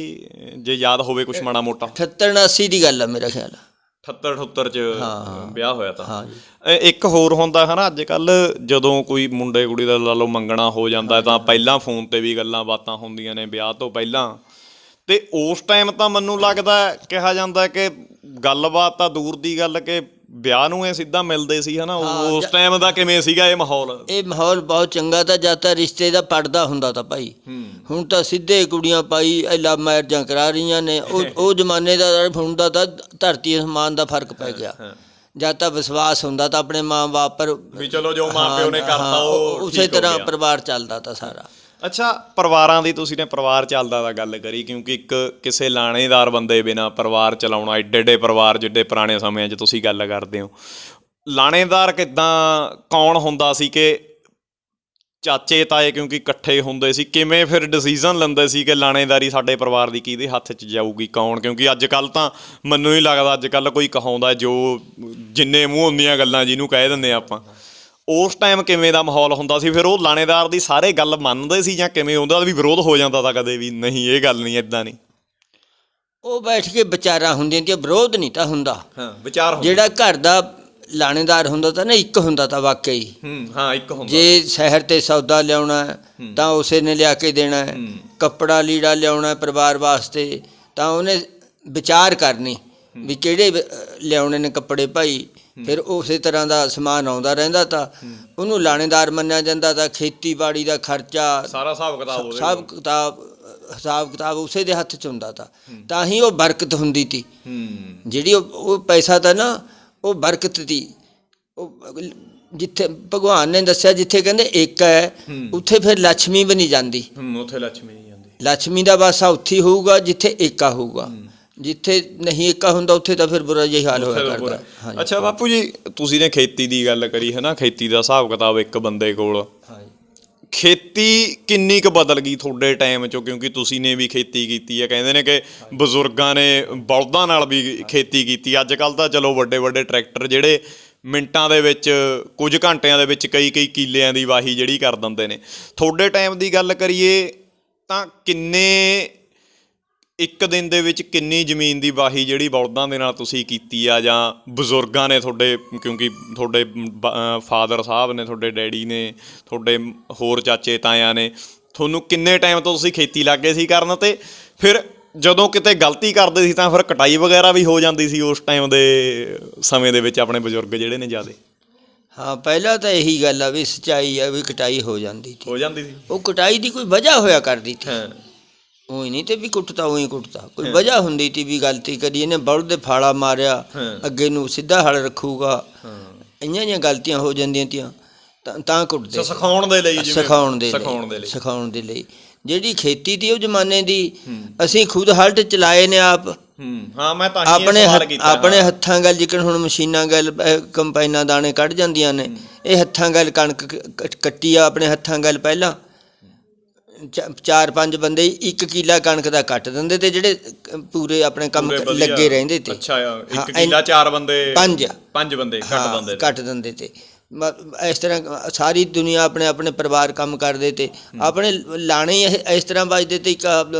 ਜੇ ਯਾਦ ਹੋਵੇ ਕੁਛ ਮਾੜਾ ਮੋਟਾ? 78-79 ਦੀ ਗੱਲ ਆ ਮੇਰਾ ਖਿਆਲ। 78 ਚ ਵਿਆਹ ਹੋਇਆ ਤਾਂ। ਇੱਕ ਹੋਰ ਹੁੰਦਾ ਹੈ ਨਾ, ਅੱਜ ਕੱਲ ਜਦੋਂ ਕੋਈ ਮੁੰਡੇ ਕੁੜੀ ਦਾ ਲਾ ਲਓ ਮੰਗਣਾ ਹੋ ਜਾਂਦਾ ਤਾਂ ਪਹਿਲਾਂ ਫੋਨ ਤੇ ਵੀ ਗੱਲਾਂ ਬਾਤਾਂ ਹੁੰਦੀਆਂ ਨੇ ਵਿਆਹ ਤੋਂ ਪਹਿਲਾਂ। ਤੇ ਉਸ ਟਾਈਮ ਤਾਂ ਮੈਨੂੰ ਲੱਗਦਾ ਕਿਹਾ ਜਾਂਦਾ ਕਿ ਗੱਲਬਾਤ ਤਾਂ ਦੂਰ ਦੀ ਗੱਲ ਕਿ ਵਿਆਹ ਨੂੰ ਇਹ ਸਿੱਧਾ ਮਿਲਦੇ ਸੀ, ਹੈ ਨਾ? ਉਸ ਟਾਈਮ ਦਾ ਕਿਵੇਂ ਸੀਗਾ ਇਹ ਮਾਹੌਲ? ਇਹ ਮਾਹੌਲ ਬਹੁਤ ਚੰਗਾ ਤਾਂ, ਜਦ ਤਾਂ ਰਿਸ਼ਤੇ ਦਾ ਪੜਦਾ ਹੁੰਦਾ ਤਾਂ ਭਾਈ। ਹੁਣ ਤਾਂ ਸਿੱਧੇ ਕੁੜੀਆਂ ਪਾਈ ਲਵ ਮੈਰਿਜਾਂ ਕਰਾ ਰਹੀਆਂ ਨੇ। ਉਹ ਜ਼ਮਾਨੇ ਦਾ ਹੁਣ ਦਾ ਤਾਂ ਧਰਤੀ ਅਸਮਾਨ ਦਾ ਫਰਕ ਪੈ ਗਿਆ। ਜਦ ਤਾਂ ਵਿਸ਼ਵਾਸ ਹੁੰਦਾ ਤਾਂ ਆਪਣੇ ਮਾਂ ਬਾਪ ਪਰ, ਵੀ ਚਲੋ ਜੋ ਮਾਂ ਪਿਓ ਨੇ ਕਰਤਾ ਉਹ ਉਸੇ ਤਰ੍ਹਾਂ ਪਰਿਵਾਰ ਚੱਲਦਾ ਤਾਂ ਸਾਰਾ। ਅੱਛਾ, ਪਰਿਵਾਰਾਂ ਦੀ ਤੁਸੀਂ ਨੇ ਪਰਿਵਾਰ ਚੱਲਦਾ ਤਾਂ ਗੱਲ ਕਰੀ, ਕਿਉਂਕਿ ਇੱਕ ਕਿਸੇ ਲਾਣੇਦਾਰ ਬੰਦੇ ਬਿਨਾਂ ਪਰਿਵਾਰ ਚਲਾਉਣਾ, ਏਡੇ ਪਰਿਵਾਰ ਜਿੱਡੇ ਪੁਰਾਣੇ ਸਮਿਆਂ 'ਚ ਤੁਸੀਂ ਗੱਲ ਕਰਦੇ ਹੋ, ਲਾਣੇਦਾਰ ਕਿੱਦਾਂ, ਕੌਣ ਹੁੰਦਾ ਸੀ? ਕਿ ਚਾਚੇ ਤਾਏ ਕਿਉਂਕਿ ਇਕੱਠੇ ਹੁੰਦੇ ਸੀ, ਕਿਵੇਂ ਫਿਰ ਡਿਸੀਜ਼ਨ ਲੈਂਦੇ ਸੀ ਕਿ ਲਾਣੇਦਾਰੀ ਸਾਡੇ ਪਰਿਵਾਰ ਦੀ ਕਿਹਦੇ ਹੱਥ 'ਚ ਜਾਊਗੀ, ਕੌਣ? ਕਿਉਂਕਿ ਅੱਜ ਕੱਲ੍ਹ ਤਾਂ ਮੈਨੂੰ ਨਹੀਂ ਲੱਗਦਾ ਅੱਜ ਕੱਲ੍ਹ ਕੋਈ ਕਹਾਉਂਦਾ, ਜੋ ਜਿੰਨੇ ਮੂੰਹ ਹੁੰਦੀਆਂ ਗੱਲਾਂ ਜਿਹਨੂੰ ਕਹਿ ਦਿੰਦੇ ਆਪਾਂ। ਉਸ ਟਾਈਮ ਕਿਵੇਂ ਦਾ ਮਾਹੌਲ ਹੁੰਦਾ ਸੀ? ਫਿਰ ਉਹ ਲਾਣੇਦਾਰ ਦੀ ਸਾਰੇ ਗੱਲ ਮੰਨਦੇ ਸੀ ਜਾਂ ਕਿਵੇਂ? ਉਹਦਾ ਵੀ ਵਿਰੋਧ ਹੋ ਜਾਂਦਾ ਤਾਂ ਕਦੇ ਵੀ? ਨਹੀਂ, ਇਹ ਗੱਲ ਨਹੀਂ, ਇੱਦਾਂ ਨਹੀਂ। ਉਹ ਬੈਠ ਕੇ ਵਿਚਾਰਾਂ ਹੁੰਦੀਆਂ ਤੀਆਂ, ਵਿਰੋਧ ਨਹੀਂ ਤਾਂ ਹੁੰਦਾ। ਵਿਚਾਰ ਜਿਹੜਾ ਘਰ ਦਾ ਲਾਣੇਦਾਰ ਹੁੰਦਾ ਤਾਂ ਨਾ, ਇੱਕ ਹੁੰਦਾ ਤਾਂ ਵਾਕਈ। ਇੱਕ ਹੁੰਦਾ। ਜੇ ਸ਼ਹਿਰ ਤੇ ਸੌਦਾ ਲਿਆਉਣਾ ਤਾਂ ਉਸੇ ਨੇ ਲਿਆ ਕੇ ਦੇਣਾ, ਕੱਪੜਾ ਲੀੜਾ ਲਿਆਉਣਾ ਪਰਿਵਾਰ ਵਾਸਤੇ ਤਾਂ ਉਹਨੇ ਵਿਚਾਰ ਕਰਨੀ ਵੀ ਕਿਹੜੇ ਲਿਆਉਣੇ ਨੇ ਕੱਪੜੇ ਭਾਈ। ਫਿਰ ਉਸੇ ਤਰ੍ਹਾਂ ਦਾ ਸਮਾਨ ਆਉਂਦਾ ਰਹਿੰਦਾ ਤਾਂ ਉਹਨੂੰ ਲਾਣੇਦਾਰ ਮੰਨਿਆ ਜਾਂਦਾ ਤਾਂ। ਖੇਤੀਬਾੜੀ ਦਾ ਖਰਚਾ ਸਾਰਾ ਹਿਸਾਬ ਕਿਤਾਬ ਉਸੇ ਦੇ ਹੱਥ 'ਚ ਹੁੰਦਾ ਤਾਂ ਹੀ ਉਹ ਬਰਕਤ ਹੁੰਦੀ ਤੀ। ਜਿਹੜੀ ਉਹ ਪੈਸਾ ਤਾਂ ਨਾ, ਉਹ ਬਰਕਤ ਤੀ। ਉਹ ਜਿੱਥੇ ਭਗਵਾਨ ਨੇ ਦੱਸਿਆ, ਜਿੱਥੇ ਕਹਿੰਦੇ ਏਕ ਹੈ ਉੱਥੇ ਫਿਰ ਲక్ష్ਮੀ ਵੀ ਨਹੀਂ ਜਾਂਦੀ। ਉੱਥੇ ਲక్ష్ਮੀ ਨਹੀਂ ਜਾਂਦੀ। ਲక్ష్ਮੀ ਦਾ ਵਾਸਾ ਉੱਥੇ ਹੋਊਗਾ ਜਿੱਥੇ ਏਕਾ ਹੋਊਗਾ। ਜਿੱਥੇ ਨਹੀਂ ਏਕਾ ਹੁੰਦਾ ਉੱਥੇ ਤਾਂ ਫਿਰ ਬੁਰਾ ਜਿਹਾ ਹਾਲ ਹੋਇਆ ਕਰਦਾ। ਅੱਛਾ ਬਾਪੂ ਜੀ, ਤੁਸੀਂ ਨੇ ਖੇਤੀ ਦੀ ਗੱਲ ਕਰੀ ਹੈ ਨਾ, ਖੇਤੀ ਦਾ ਹਿਸਾਬ ਕਿਤਾਬ ਇੱਕ ਬੰਦੇ ਕੋਲ। ਖੇਤੀ ਕਿੰਨੀ ਕੁ ਬਦਲ ਗਈ ਤੁਹਾਡੇ ਟਾਈਮ 'ਚੋਂ? ਕਿਉਂਕਿ ਤੁਸੀਂ ਨੇ ਵੀ ਖੇਤੀ ਕੀਤੀ ਹੈ, ਕਹਿੰਦੇ ਨੇ ਕਿ ਬਜ਼ੁਰਗਾਂ ਨੇ ਬਲਦਾਂ ਨਾਲ ਵੀ ਖੇਤੀ ਕੀਤੀ। ਅੱਜ ਕੱਲ੍ਹ ਤਾਂ ਚਲੋ ਵੱਡੇ ਟਰੈਕਟਰ ਜਿਹੜੇ ਮਿੰਟਾਂ ਦੇ ਵਿੱਚ, ਕੁਝ ਘੰਟਿਆਂ ਦੇ ਵਿੱਚ ਕਈ ਕਿੱਲਿਆਂ ਦੀ ਵਾਹੀ ਜਿਹੜੀ ਕਰ ਦਿੰਦੇ ਨੇ। ਤੁਹਾਡੇ ਟਾਈਮ ਦੀ ਗੱਲ ਕਰੀਏ ਤਾਂ ਇੱਕ ਦਿਨ ਦੇ ਵਿੱਚ ਕਿੰਨੀ ਜ਼ਮੀਨ ਦੀ ਵਾਹੀ ਜਿਹੜੀ ਬਲਦਾਂ ਦੇ ਨਾਲ ਤੁਸੀਂ ਕੀਤੀ ਆ, ਜਾਂ ਬਜ਼ੁਰਗਾਂ ਨੇ ਤੁਹਾਡੇ, ਕਿਉਂਕਿ ਤੁਹਾਡੇ ਫਾਦਰ ਸਾਹਿਬ ਨੇ, ਤੁਹਾਡੇ ਡੈਡੀ ਨੇ, ਤੁਹਾਡੇ ਹੋਰ ਚਾਚੇ ਤਾਇਆਂ ਨੇ, ਤੁਹਾਨੂੰ ਕਿੰਨੇ ਟਾਈਮ ਤੋਂ ਤੁਸੀਂ ਖੇਤੀ ਲੱਗ ਗਏ ਸੀ ਕਰਨ? ਅਤੇ ਫਿਰ ਜਦੋਂ ਕਿਤੇ ਗਲਤੀ ਕਰਦੇ ਸੀ ਤਾਂ ਫਿਰ ਕਟਾਈ ਵਗੈਰਾ ਵੀ ਹੋ ਜਾਂਦੀ ਸੀ ਉਸ ਟਾਈਮ ਦੇ ਸਮੇਂ ਦੇ ਵਿੱਚ ਆਪਣੇ ਬਜ਼ੁਰਗ ਜਿਹੜੇ ਨੇ ਜ਼ਿਆਦੇ? ਹਾਂ, ਪਹਿਲਾਂ ਤਾਂ ਇਹੀ ਗੱਲ ਆ ਵੀ ਸੱਚਾਈ ਆ ਵੀ ਕਟਾਈ ਹੋ ਜਾਂਦੀ ਸੀ। ਹੋ ਜਾਂਦੀ ਸੀ। ਉਹ ਕਟਾਈ ਦੀ ਕੋਈ ਵਜ੍ਹਾ ਹੋਇਆ ਕਰਦੀ ਸੀ। ਹਾਂ, ਉਹੀ ਨਹੀਂ ਤੇ ਵੀ ਕੁੱਟਤਾ ਉਹੀ ਕੁੱਟਤਾ, ਕੋਈ ਵਜ੍ਹਾ ਹੁੰਦੀ ਤੀ ਵੀ ਗਲਤੀ ਕਰੀ ਇਹਨੇ ਬਲਦ ਦੇ ਫਾਲਾ ਮਾਰਿਆ, ਅੱਗੇ ਨੂੰ ਸਿੱਧਾ ਹਲ ਰੱਖੂਗਾ, ਇੰਨੀਆਂ ਜਿਹੀਆਂ ਗਲਤੀਆਂ ਹੋ ਜਾਂਦੀਆਂ ਤੀਆਂ ਤਾਂ ਕੁੱਟਦੇ। ਸਿਖਾਉਣ ਦੇ ਲਈ, ਸਿਖਾਉਣ ਦੇ ਲਈ। ਜਿਹੜੀ ਖੇਤੀ ਤੀ ਉਹ ਜ਼ਮਾਨੇ ਦੀ, ਅਸੀਂ ਖੁਦ ਹਲਟ ਚਲਾਏ ਨੇ ਆਪ। ਹਾਂ, ਮੈਂ ਤਾਂ ਆਪਣੇ ਹੱਥਾਂ ਗੱਲ, ਜਿਕਣ ਹੁਣ ਮਸ਼ੀਨਾਂ ਗੱਲ ਕੰਬਾਈਨਾਂ ਦਾਣੇ ਕੱਢ ਜਾਂਦੀਆਂ ਨੇ, ਇਹ ਹੱਥਾਂ ਗੱਲ ਕਣਕ ਕੱਟੀ ਆ ਆਪਣੇ ਹੱਥਾਂ ਗੱਲ। ਪਹਿਲਾਂ 4-5 ਬੰਦੇ 1 ਕਿੱਲਾ ਕਣਕ ਦਾ ਕੱਟ ਦਿੰਦੇ ਤੇ ਜਿਹੜੇ ਪੂਰੇ ਆਪਣੇ ਕੰਮ ਲੱਗੇ ਰਹਿੰਦੇ ਤੇ। ਅੱਛਾ, 1 ਕਿੱਲਾ 4 ਬੰਦੇ 5 ਬੰਦੇ ਕੱਟ ਦਿੰਦੇ ਤੇ। ਇਸ ਤਰ੍ਹਾਂ ਸਾਰੀ ਦੁਨੀਆ ਆਪਣੇ ਆਪਣੇ ਪਰਿਵਾਰ ਕੰਮ ਕਰਦੇ ਤੇ ਆਪਣੇ ਲਾਣੇ ਇਸ ਤਰ੍ਹਾਂ ਵੱਜਦੇ ਤੇ। ਇੱਕ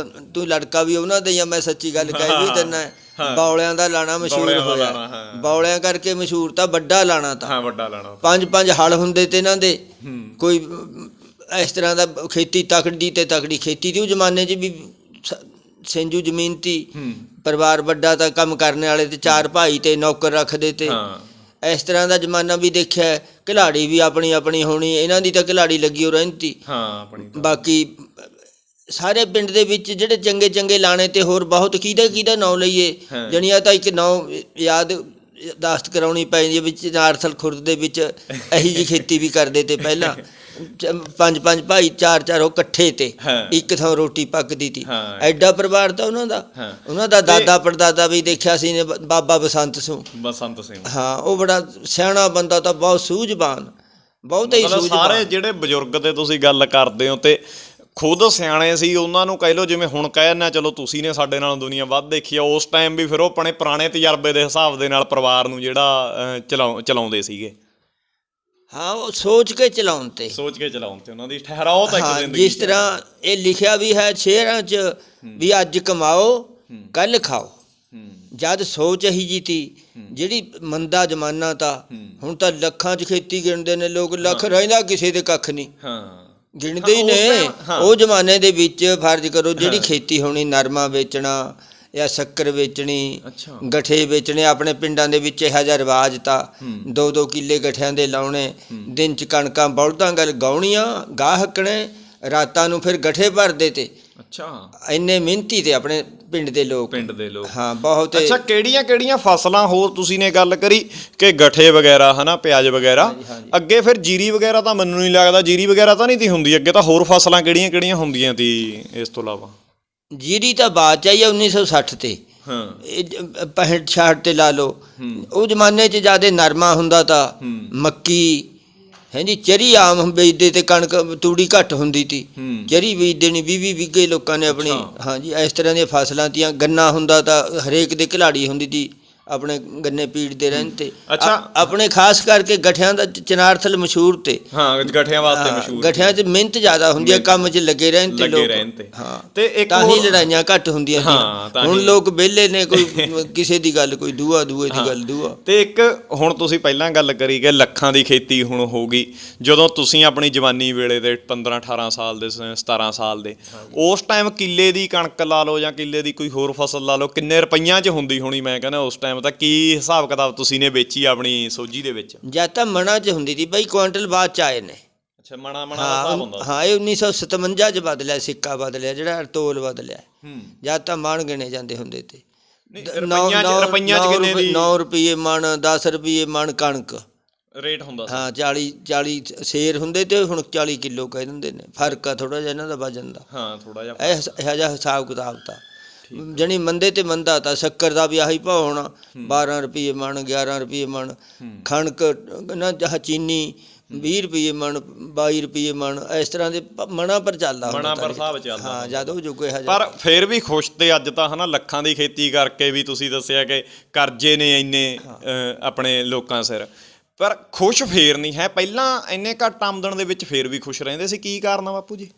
ਤੂੰ ਲੜਕਾ ਵੀ ਉਹਨਾਂ ਦੇ, ਜਾਂ ਮੈਂ ਸੱਚੀ ਗੱਲ ਕਹਿ ਵੀ ਦਿੰਦਾ, ਬੌਲਿਆਂ ਦਾ ਲਾਣਾ ਮਸ਼ਹੂਰ ਹੋਇਆ। ਬੌਲਿਆਂ ਕਰਕੇ ਮਸ਼ਹੂਰ ਤਾਂ ਵੱਡਾ ਲਾਣਾ ਤਾਂ। 5-5 ਹਲ ਹੁੰਦੇ ਤੇ ਇਹਨਾਂ ਦੇ। ਕੋਈ ਇਸ ਤਰ੍ਹਾਂ ਦਾ ਖੇਤੀ ਤਕੜੀ ਤੇ ਤਕੜੀ ਖੇਤੀ ਦੀ। ਉਹ ਜ਼ਮਾਨੇ 'ਚ ਵੀ ਸਿੰਜੂ ਜ਼ਮੀਨ ਤੀ, ਪਰਿਵਾਰ ਵੱਡਾ ਤਾਂ ਕੰਮ ਕਰਨ ਵਾਲੇ ਤੇ 4 ਭਾਈ ਤੇ ਨੌਕਰ ਰੱਖਦੇ ਤੇ। ਇਸ ਤਰ੍ਹਾਂ ਦਾ ਜ਼ਮਾਨਾ ਵੀ ਦੇਖਿਆ। ਘਿਲਾੜੀ ਵੀ ਆਪਣੀ ਆਪਣੀ ਹੋਣੀ, ਇਹਨਾਂ ਦੀ ਤਾਂ ਘਿਲਾੜੀ ਲੱਗੀ ਹੋ ਰਹਿੰਦੀ। ਬਾਕੀ ਸਾਰੇ ਪਿੰਡ ਦੇ ਵਿੱਚ ਜਿਹੜੇ ਚੰਗੇ ਚੰਗੇ ਲਾਣੇ ਤੇ ਹੋਰ ਬਹੁਤ ਕਿਹਦਾ ਨਾਂ ਲਈਏ, ਜਣੀਆਂ ਤਾਂ ਇੱਕ ਨਾਂ ਯਾਦਦਾਸ਼ਤ ਕਰਾਉਣੀ ਪੈਂਦੀ ਹੈ। ਵਿੱਚ ਨਾਰਥਲ ਖੁਰਦ ਦੇ ਵਿੱਚ ਇਹੀ ਜਿਹੀ ਖੇਤੀ ਵੀ ਕਰਦੇ ਤੇ ਪਹਿਲਾਂ। 5-5 ਭਾਈ 4-4 ਉਹ ਇਕੱਠੇ ਤੇ ਇੱਕ ਥਾਂ ਰੋਟੀ ਪੱਕਦੀ ਤੀ। ਐਡਾ ਪਰਿਵਾਰ ਤਾਂ ਉਹਨਾਂ ਦਾ ਦਾਦਾ ਪੜਦਾਦਾ ਵੀ ਦੇਖਿਆ ਸੀ ਨੇ, ਬਾਬਾ ਬਸੰਤ ਸਿੰਘ। ਹਾਂ, ਉਹ ਬੜਾ ਸਿਆਣਾ ਬੰਦਾ ਤਾਂ, ਬਹੁਤ ਸੂਝਵਾਨ, ਬਹੁਤ ਹੀ ਸੂਝਵਾਨ। ਸਾਰੇ ਜਿਹੜੇ ਬਜ਼ੁਰਗ ਤੇ ਤੁਸੀਂ ਗੱਲ ਕਰਦੇ ਹੋ ਤੇ ਖੁਦ ਸਿਆਣੇ ਸੀ, ਉਹਨਾਂ ਨੂੰ ਕਹਿ ਲਓ ਜਿਵੇਂ ਹੁਣ ਕਹਿ ਦਿੰਦੇ, ਚਲੋ ਤੁਸੀਂ ਨੇ ਸਾਡੇ ਨਾਲ ਦੁਨੀਆ ਵੱਧ ਦੇਖੀ ਆ, ਉਸ ਟਾਈਮ ਵੀ ਫਿਰ ਉਹ ਆਪਣੇ ਪੁਰਾਣੇ ਤਜਰਬੇ ਦੇ ਹਿਸਾਬ ਦੇ ਨਾਲ ਪਰਿਵਾਰ ਨੂੰ ਜਿਹੜਾ ਚਲਾਉਂਦੇ ਸੀਗੇ। ਹਾਂ, ਉਹ ਸੋਚ ਕੇ ਚਲਾਉਣ ਤੇ ਉਹਨਾਂ ਦੀ ਠਹਿਰਾਓ ਤਾਂ ਇੱਕ ਜ਼ਿੰਦਗੀ। ਜਿਸ ਤਰ੍ਹਾਂ ਇਹ ਲਿਖਿਆ ਵੀ ਹੈ ਸ਼ੇਰਾਂ 'ਚ ਵੀ ਅੱਜ ਕਮਾਓ ਕੱਲ ਖਾਓ। ਜਦ ਸੋਚ ਇਹੀ ਜੀ ਤੀ, ਜਿਹੜੀ ਮੰਦਾ ਜ਼ਮਾਨਾ ਤਾ। ਹੁਣ ਤਾਂ ਲੱਖਾਂ 'ਚ ਖੇਤੀ ਗਿਣਦੇ ਨੇ ਲੋਕ, ਲੱਖ ਰਹਿੰਦਾ ਕਿਸੇ ਦੇ ਕੱਖ ਨਹੀਂ, ਗਿਣਦੇ ਹੀ ਨੇ। ਉਹ ਜ਼ਮਾਨੇ ਦੇ ਵਿੱਚ ਫਰਜ਼ ਕਰੋ ਜਿਹੜੀ ਖੇਤੀ ਹੋਣੀ, ਨਰਮਾ ਵੇਚਣਾ ਜਾਂ ਸ਼ੱਕਰ ਵੇਚਣੀ, ਗਠੇ ਵੇਚਣੇ। ਆਪਣੇ ਪਿੰਡਾਂ ਦੇ ਵਿੱਚ ਇਹੋ ਜਿਹਾ ਰਿਵਾਜ ਤਾ, 2-2 ਕਿੱਲੇ ਗਠਿਆਂ ਦੇ ਲਾਉਣੇ। ਦਿਨ 'ਚ ਕਣਕਾਂ ਬਲਦਾਂ ਗੱਲ ਗਾਉਣੀਆਂ, ਗਾਹਕਣੇ ਰਾਤਾਂ ਨੂੰ ਫਿਰ ਗਠੇ ਭਰਦੇ ਤੇ। ਇੰਨੇ ਮਿਹਨਤੀ ਤੇ ਆਪਣੇ ਪਿੰਡ ਦੇ ਲੋਕ। ਹਾਂ, ਬਹੁਤ। ਅੱਛਾ, ਕਿਹੜੀਆਂ ਫਸਲਾਂ ਹੋਰ ਤੁਸੀਂ ਨੇ ਗੱਲ ਕਰੀ ਕਿ ਗਠੇ ਵਗੈਰਾ, ਹਨਾ, ਪਿਆਜ਼ ਵਗੈਰਾ। ਅੱਗੇ ਫਿਰ ਜੀਰੀ ਵਗੈਰਾ ਤਾਂ ਮੈਨੂੰ ਨਹੀਂ ਲੱਗਦਾ, ਜੀਰੀ ਵਗੈਰਾ ਤਾਂ ਨਹੀਂ ਤੀ ਹੁੰਦੀ ਅੱਗੇ। ਤਾਂ ਹੋਰ ਫਸਲਾਂ ਕਿਹੜੀਆਂ ਹੁੰਦੀਆਂ ਤੀ ਇਸ ਤੋਂ ਇਲਾਵਾ? ਜੀਰੀ ਤਾਂ ਬਾਅਦ 'ਚ ਆਈ ਆ 1960 ਤੇ। 65-66 ਤੇ ਲਾ ਲਓ। ਉਹ ਜ਼ਮਾਨੇ 'ਚ ਜ਼ਿਆਦਾ ਨਰਮਾ ਹੁੰਦਾ ਤਾਂ, ਮੱਕੀ ਹਾਂਜੀ, ਚਰੀ ਆਮ ਬੀਜਦੇ ਤੇ ਕਣਕ ਤੂੜੀ ਘੱਟ ਹੁੰਦੀ ਤੀ। ਚਰੀ ਬੀਜ ਦੇਣੀ 20-20 ਵਿਗੇ ਲੋਕਾਂ ਨੇ ਆਪਣੀ। ਹਾਂਜੀ, ਇਸ ਤਰ੍ਹਾਂ ਦੀਆਂ ਫਸਲਾਂ ਤੀਆਂ। ਗੰਨਾ ਹੁੰਦਾ ਤਾਂ ਹਰੇਕ ਦੇ ਘਿਲਾੜੀ ਹੁੰਦੀ ਤੀ, ਆਪਣੇ ਗੰਨੇ ਪੀੜਦੇ ਰਹਿੰਦੇ। ਆਪਣੇ ਖਾਸ ਕਰਕੇ ਗਠਿਆਂ ਦਾ ਚਨਾਰਥਲ ਮਸ਼ਹੂਰ ਤੇ। ਗਠਿਆਂ ਵਾਸਤੇ ਮਸ਼ਹੂਰ। ਗਠਿਆਂ 'ਚ ਮਿਹਨਤ ਜ਼ਿਆਦਾ ਹੁੰਦੀ ਹੈ, ਕੰਮ 'ਚ ਲੱਗੇ ਰਹਿੰਦੇ ਲੋਕ। ਹਾਂ, ਤਾਂ ਹੀ ਲੜਾਈਆਂ ਘੱਟ ਹੁੰਦੀਆਂ। ਹੁਣ ਲੋਕ ਵਿਹਲੇ ਨੇ, ਕੋਈ ਕਿਸੇ ਦੀ ਗੱਲ, ਕੋਈ ਦੂਏ ਦੀ ਗੱਲ ਦੂਆ। ਤੇ ਇੱਕ ਹੁਣ ਤੁਸੀਂ ਪਹਿਲਾਂ ਗੱਲ ਕਰੀ ਕਿ ਲੱਖਾਂ ਦੀ ਖੇਤੀ ਹੁਣ ਹੋ ਗਈ। ਜਦੋਂ ਤੁਸੀਂ ਆਪਣੀ ਜਵਾਨੀ ਵੇਲੇ ਦੇ 15-18 ਸਾਲ ਦੇ, 17 ਸਾਲ ਦੇ, ਉਸ ਟਾਈਮ ਕਿੱਲੇ ਦੀ ਕਣਕ ਲਾ ਲਓ ਜਾਂ ਕਿੱਲੇ ਦੀ ਕੋਈ ਹੋਰ ਫਸਲ ਲਾ ਲਓ, ਕਿੰਨੇ ਰੁਪਈਆਂ 'ਚ ਹੁੰਦੀ ਹੋਣੀ? ਮੈਂ ਕਹਿੰਦਾ ਉਸ ਟਾਈਮ ਤਾਂ ਕੀ ਹਿਸਾਬ ਕਿਤਾਬ ਤੁਸੀਂ ਨੇ ਵੇਚੀ ਆਪਣੀ ਸੋਝੀ ਦੇ ਵਿੱਚ? ਜਾਂ ਤਾਂ ਮਣਾ 'ਚ ਹੁੰਦੀ ਸੀ ਬਈ, ਕੁਆਂਟਲ ਬਾਅਦ 'ਚ ਆਏ ਨੇ। ਅੱਛਾ, ਮਣਾ ਦਾ ਹਿਸਾਬ ਹੁੰਦਾ। ਹਾਂ, ਇਹ 1957 'ਚ ਬਦਲਿਆ, ਸਿੱਕਾ ਬਦਲਿਆ, ਜਿਹੜਾ ਤੋਲ ਬਦਲਿਆ। ਜਾਂ ਤਾਂ ਮਣ ਗਿਣੇ ਜਾਂਦੇ ਹੁੰਦੇ ਤੇ। 9 ਰੁਪਏ ਮਣ, 10 ਰੁਪਏ ਮਣ ਕਣਕ ਰੇਟ ਹੁੰਦਾ। ਹਾਂ, 40 ਸੇਰ ਹੁੰਦੇ ਤੇ ਹੁਣ 40 ਕਿਲੋ ਕਹਿ ਦਿੰਦੇ ਨੇ। ਫਰਕ ਆ ਥੋੜਾ ਜਿਹਾ ਇਹਨਾਂ ਦਾ ਵਜਨ ਦਾ। ਹਾਂ, ਥੋੜਾ ਜਿਹਾ ਇਹੋ ਜਿਹਾ ਹਿਸਾਬ ਕਿਤਾਬ ਤਾਂ। ਜਣੀ ਮੰਦੇ ਤੇ ਮੰਦਾ ਤਾਂ। ਸ਼ੱਕਰ ਦਾ ਵੀ ਆਹੀ ਭਾਅ ਹੋਣਾ, 12 ਰੁਪਏ ਮਣ, 11 ਰੁਪਏ ਮਣ। ਕਣਕ ਨਾ ਚੀਨੀ 20 ਰੁਪਏ ਮਣ, 22 ਰੁਪਏ ਮਣ, ਇਸ ਤਰ੍ਹਾਂ ਦੇ ਮਣਾ ਪਰ ਚੱਲਦਾ ਹੁੰਦਾ। ਹਾਂ, ਜਦ ਉਹ ਜੁਗੇ। ਪਰ ਫਿਰ ਵੀ ਖੁਸ਼ ਤੇ ਅੱਜ ਤਾਂ, ਹਨਾ, ਲੱਖਾਂ ਦੀ ਖੇਤੀ ਕਰਕੇ ਵੀ ਤੁਸੀਂ ਦੱਸਿਆ ਕਿ ਕਰਜ਼ੇ ਨੇ ਇੰਨੇ ਆਪਣੇ ਲੋਕਾਂ ਸਿਰ, ਪਰ ਖੁਸ਼ ਫੇਰ ਨਹੀਂ ਹੈ। ਪਹਿਲਾਂ ਇੰਨੇ ਘੱਟ ਆਮਦਨ ਦੇ ਵਿੱਚ ਫੇਰ ਵੀ ਖੁਸ਼ ਰਹਿੰਦੇ ਸੀ। ਕੀ ਕਾਰਨ ਆ ਬਾਪੂ ਜੀ?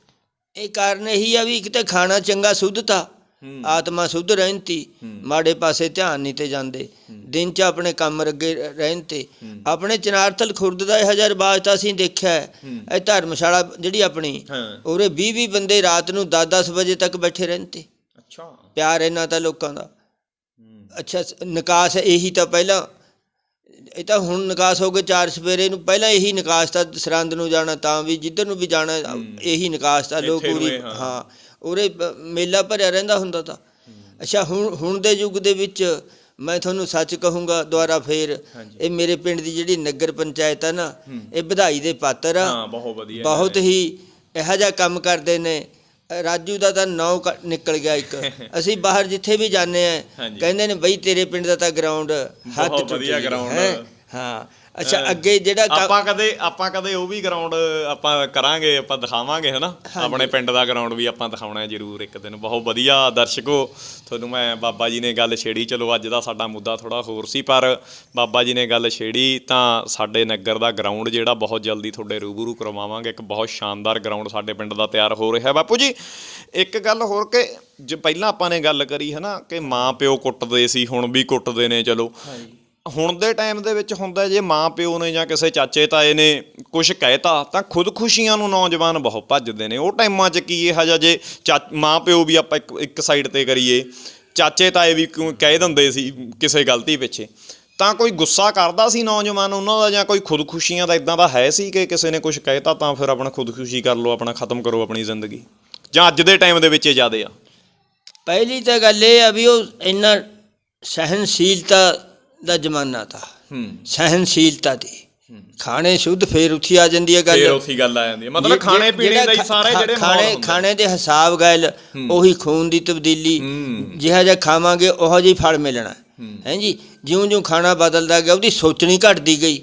ਇਹ ਕਾਰਨ ਇਹੀ ਆ ਵੀ ਇੱਕ ਤਾਂ ਖਾਣਾ ਚੰਗਾ, ਸ਼ੁੱਧ ਤਾ, ਆਤਮਾ ਸ਼ੁੱਧ ਰਹਿੰਦੀ, ਮਾੜੇ ਪਾਸੇ ਧਿਆਨ ਨਹੀਂ ਤੇ ਜਾਂਦੇ, ਦਿਨ 'ਚ ਆਪਣੇ ਕੰਮ ਲੱਗੇ ਰਹਿਣ ਤੇ। ਆਪਣੇ ਚਨਾਰਥਲ ਖੁਰਦ ਦਾ ਇਹੋ ਜਿਹਾ ਰਿਵਾਜ ਤਾਂ ਅਸੀਂ ਦੇਖਿਆ। ਇਹ ਧਰਮਸ਼ਾਲਾ ਜਿਹੜੀ ਆਪਣੀ, ਉਹਦੇ 20-20 ਬੰਦੇ ਰਾਤ ਨੂੰ 10-10 ਵਜੇ ਤੱਕ ਬੈਠੇ ਰਹਿੰਦੇ। ਪਿਆਰ ਇੰਨਾ ਤਾਂ ਲੋਕਾਂ ਦਾ। ਅੱਛਾ ਨਿਕਾਸ ਇਹੀ ਤਾਂ ਪਹਿਲਾਂ, ਇਹ ਤਾਂ ਹੁਣ ਨਿਕਾਸ ਹੋ ਗਏ 4 ਸਵੇਰੇ ਨੂੰ, ਪਹਿਲਾਂ ਇਹੀ ਨਿਕਾਸ ਤਾਂ ਸਰਹੰਦ ਨੂੰ ਜਾਣਾ ਤਾਂ ਵੀ ਜਿੱਧਰ ਨੂੰ ਵੀ ਜਾਣਾ ਇਹੀ ਨਿਕਾਸ ਤਾਂ ਲੋਕ ਪੂਰੀ ਹਾਂ ਉਰੇ ਮੇਲਾ ਭਰਿਆ ਰਹਿੰਦਾ ਹੁੰਦਾ ਤਾਂ। ਅੱਛਾ ਹੁਣ ਦੇ ਯੁੱਗ ਦੇ ਵਿੱਚ ਮੈਂ ਤੁਹਾਨੂੰ ਸੱਚ ਕਹੂੰਗਾ ਦੁਬਾਰਾ ਫੇਰ, ਇਹ ਮੇਰੇ ਪਿੰਡ ਦੀ ਜਿਹੜੀ ਨਗਰ ਪੰਚਾਇਤ ਆ ਨਾ, ਇਹ ਵਧਾਈ ਦੇ ਪਾਤਰ ਆ। ਬਹੁਤ ਹੀ ਇਹੋ ਜਿਹਾ ਕੰਮ ਕਰਦੇ ਨੇ। ਰਾਜੂ ਦਾ ਤਾਂ ਨਾਂ ਨਿਕਲ ਗਿਆ ਇੱਕ। ਅਸੀਂ ਬਾਹਰ ਜਿੱਥੇ ਵੀ ਜਾਂਦੇ ਆ ਕਹਿੰਦੇ ਨੇ ਬਈ ਤੇਰੇ ਪਿੰਡ ਦਾ ਤਾਂ ਗਰਾਊਂਡ ਹੱਥ ਟੁੱਟਿਆ ਹੈ। ਹਾਂ ਅੱਛਾ ਅੱਗੇ ਜਿਹੜਾ ਆਪਾਂ ਕਦੇ ਉਹ ਵੀ ਗਰਾਊਂਡ ਆਪਾਂ ਕਰਾਂਗੇ, ਆਪਾਂ ਦਿਖਾਵਾਂਗੇ ਹੈ ਨਾ, ਆਪਣੇ ਪਿੰਡ ਦਾ ਗਰਾਊਂਡ ਵੀ ਆਪਾਂ ਦਿਖਾਉਣਾ ਜ਼ਰੂਰ ਇੱਕ ਦਿਨ। ਬਹੁਤ ਵਧੀਆ ਦਰਸ਼ਕੋ, ਤੁਹਾਨੂੰ ਮੈਂ ਬਾਬਾ ਜੀ ਨੇ ਗੱਲ ਛੇੜੀ। ਚਲੋ ਅੱਜ ਦਾ ਸਾਡਾ ਮੁੱਦਾ ਥੋੜ੍ਹਾ ਹੋਰ ਸੀ, ਪਰ ਬਾਬਾ ਜੀ ਨੇ ਗੱਲ ਛੇੜੀ ਤਾਂ ਸਾਡੇ ਨਗਰ ਦਾ ਗਰਾਊਂਡ ਜਿਹੜਾ ਬਹੁਤ ਜਲਦੀ ਤੁਹਾਡੇ ਰੂਬਰੂ ਕਰਵਾਵਾਂਗੇ। ਇੱਕ ਬਹੁਤ ਸ਼ਾਨਦਾਰ ਗਰਾਊਂਡ ਸਾਡੇ ਪਿੰਡ ਦਾ ਤਿਆਰ ਹੋ ਰਿਹਾ। ਬਾਪੂ ਜੀ ਇੱਕ ਗੱਲ ਹੋਰ ਕਿ ਜੇ ਪਹਿਲਾਂ ਆਪਾਂ ਨੇ ਗੱਲ ਕਰੀ ਹੈ ਨਾ ਕਿ ਮਾਂ ਪਿਓ ਕੁੱਟਦੇ ਸੀ, ਹੁਣ ਵੀ ਕੁੱਟਦੇ ਨੇ। ਚਲੋ ਹੁਣ ਦੇ ਟਾਈਮ ਦੇ ਵਿੱਚ ਹੁੰਦਾ ਜੇ ਮਾਂ ਪਿਓ ਨੇ ਜਾਂ ਕਿਸੇ ਚਾਚੇ ਤਾਏ ਨੇ ਕੁਛ ਕਹਿਤਾ ਤਾਂ ਖੁਦਕੁਸ਼ੀਆਂ ਨੂੰ ਨੌਜਵਾਨ ਬਹੁਤ ਭੱਜਦੇ ਨੇ। ਉਹ ਟਾਈਮਾਂ 'ਚ ਕੀ ਇਹੋ ਜਿਹਾ ਜੇ ਮਾਂ ਪਿਓ ਵੀ ਆਪਾਂ ਇੱਕ ਸਾਈਡ 'ਤੇ ਕਰੀਏ, ਚਾਚੇ ਤਾਏ ਵੀ ਕਹਿ ਦਿੰਦੇ ਸੀ ਕਿਸੇ ਗਲਤੀ ਪਿੱਛੇ, ਤਾਂ ਕੋਈ ਗੁੱਸਾ ਕਰਦਾ ਸੀ ਨੌਜਵਾਨ ਉਹਨਾਂ ਦਾ, ਜਾਂ ਕੋਈ ਖੁਦਕੁਸ਼ੀਆਂ ਦਾ ਇੱਦਾਂ ਦਾ ਹੈ ਸੀ ਕਿ ਕਿਸੇ ਨੇ ਕੁਛ ਕਹਿਤਾ ਤਾਂ ਫਿਰ ਆਪਣਾ ਖੁਦਕੁਸ਼ੀ ਕਰ ਲਓ, ਆਪਣਾ ਖ਼ਤਮ ਕਰੋ ਆਪਣੀ ਜ਼ਿੰਦਗੀ, ਜਾਂ ਅੱਜ ਦੇ ਟਾਈਮ ਦੇ ਵਿੱਚ ਇਹ ਜ਼ਿਆਦਾ ਆ? ਪਹਿਲੀ ਤਾਂ ਗੱਲ ਇਹ ਆ ਵੀ ਉਹ ਇੰਨਾ ਸਹਿਨਸ਼ੀਲਤਾ ਦਾ ਜ਼ਮਾਨਾ ਤਾਂ, ਸਹਿਨਸ਼ੀਲਤਾ ਦੀ ਖਾਣੇ ਸ਼ੁੱਧ ਫੇਰ ਉੱਥੀ ਆ ਜਾਂਦੀ ਹੈ ਗੱਲ, ਉੱਥੀ ਗੱਲ ਆ ਜਾਂਦੀ ਹੈ। ਮਤਲਬ ਖਾਣੇ ਪੀਣੇ ਦਾ ਹੀ ਸਾਰੇ ਜਿਹੜੇ ਖਾਣੇ ਦੇ ਹਿਸਾਬ ਗੱਲ ਉਹੀ ਖੂਨ ਦੀ ਤਬਦੀਲੀ, ਜਿਹਾ ਜਿਹਾ ਖਾਵਾਂਗੇ ਉਹੋ ਜਿਹੀ ਫਲ ਮਿਲਣਾ ਹੈ ਜੀ। ਜਿਉਂ ਜਿਉਂ ਖਾਣਾ ਬਦਲਦਾ ਗਿਆ ਉਹਦੀ ਸੋਚਣੀ ਘਟਦੀ ਗਈ,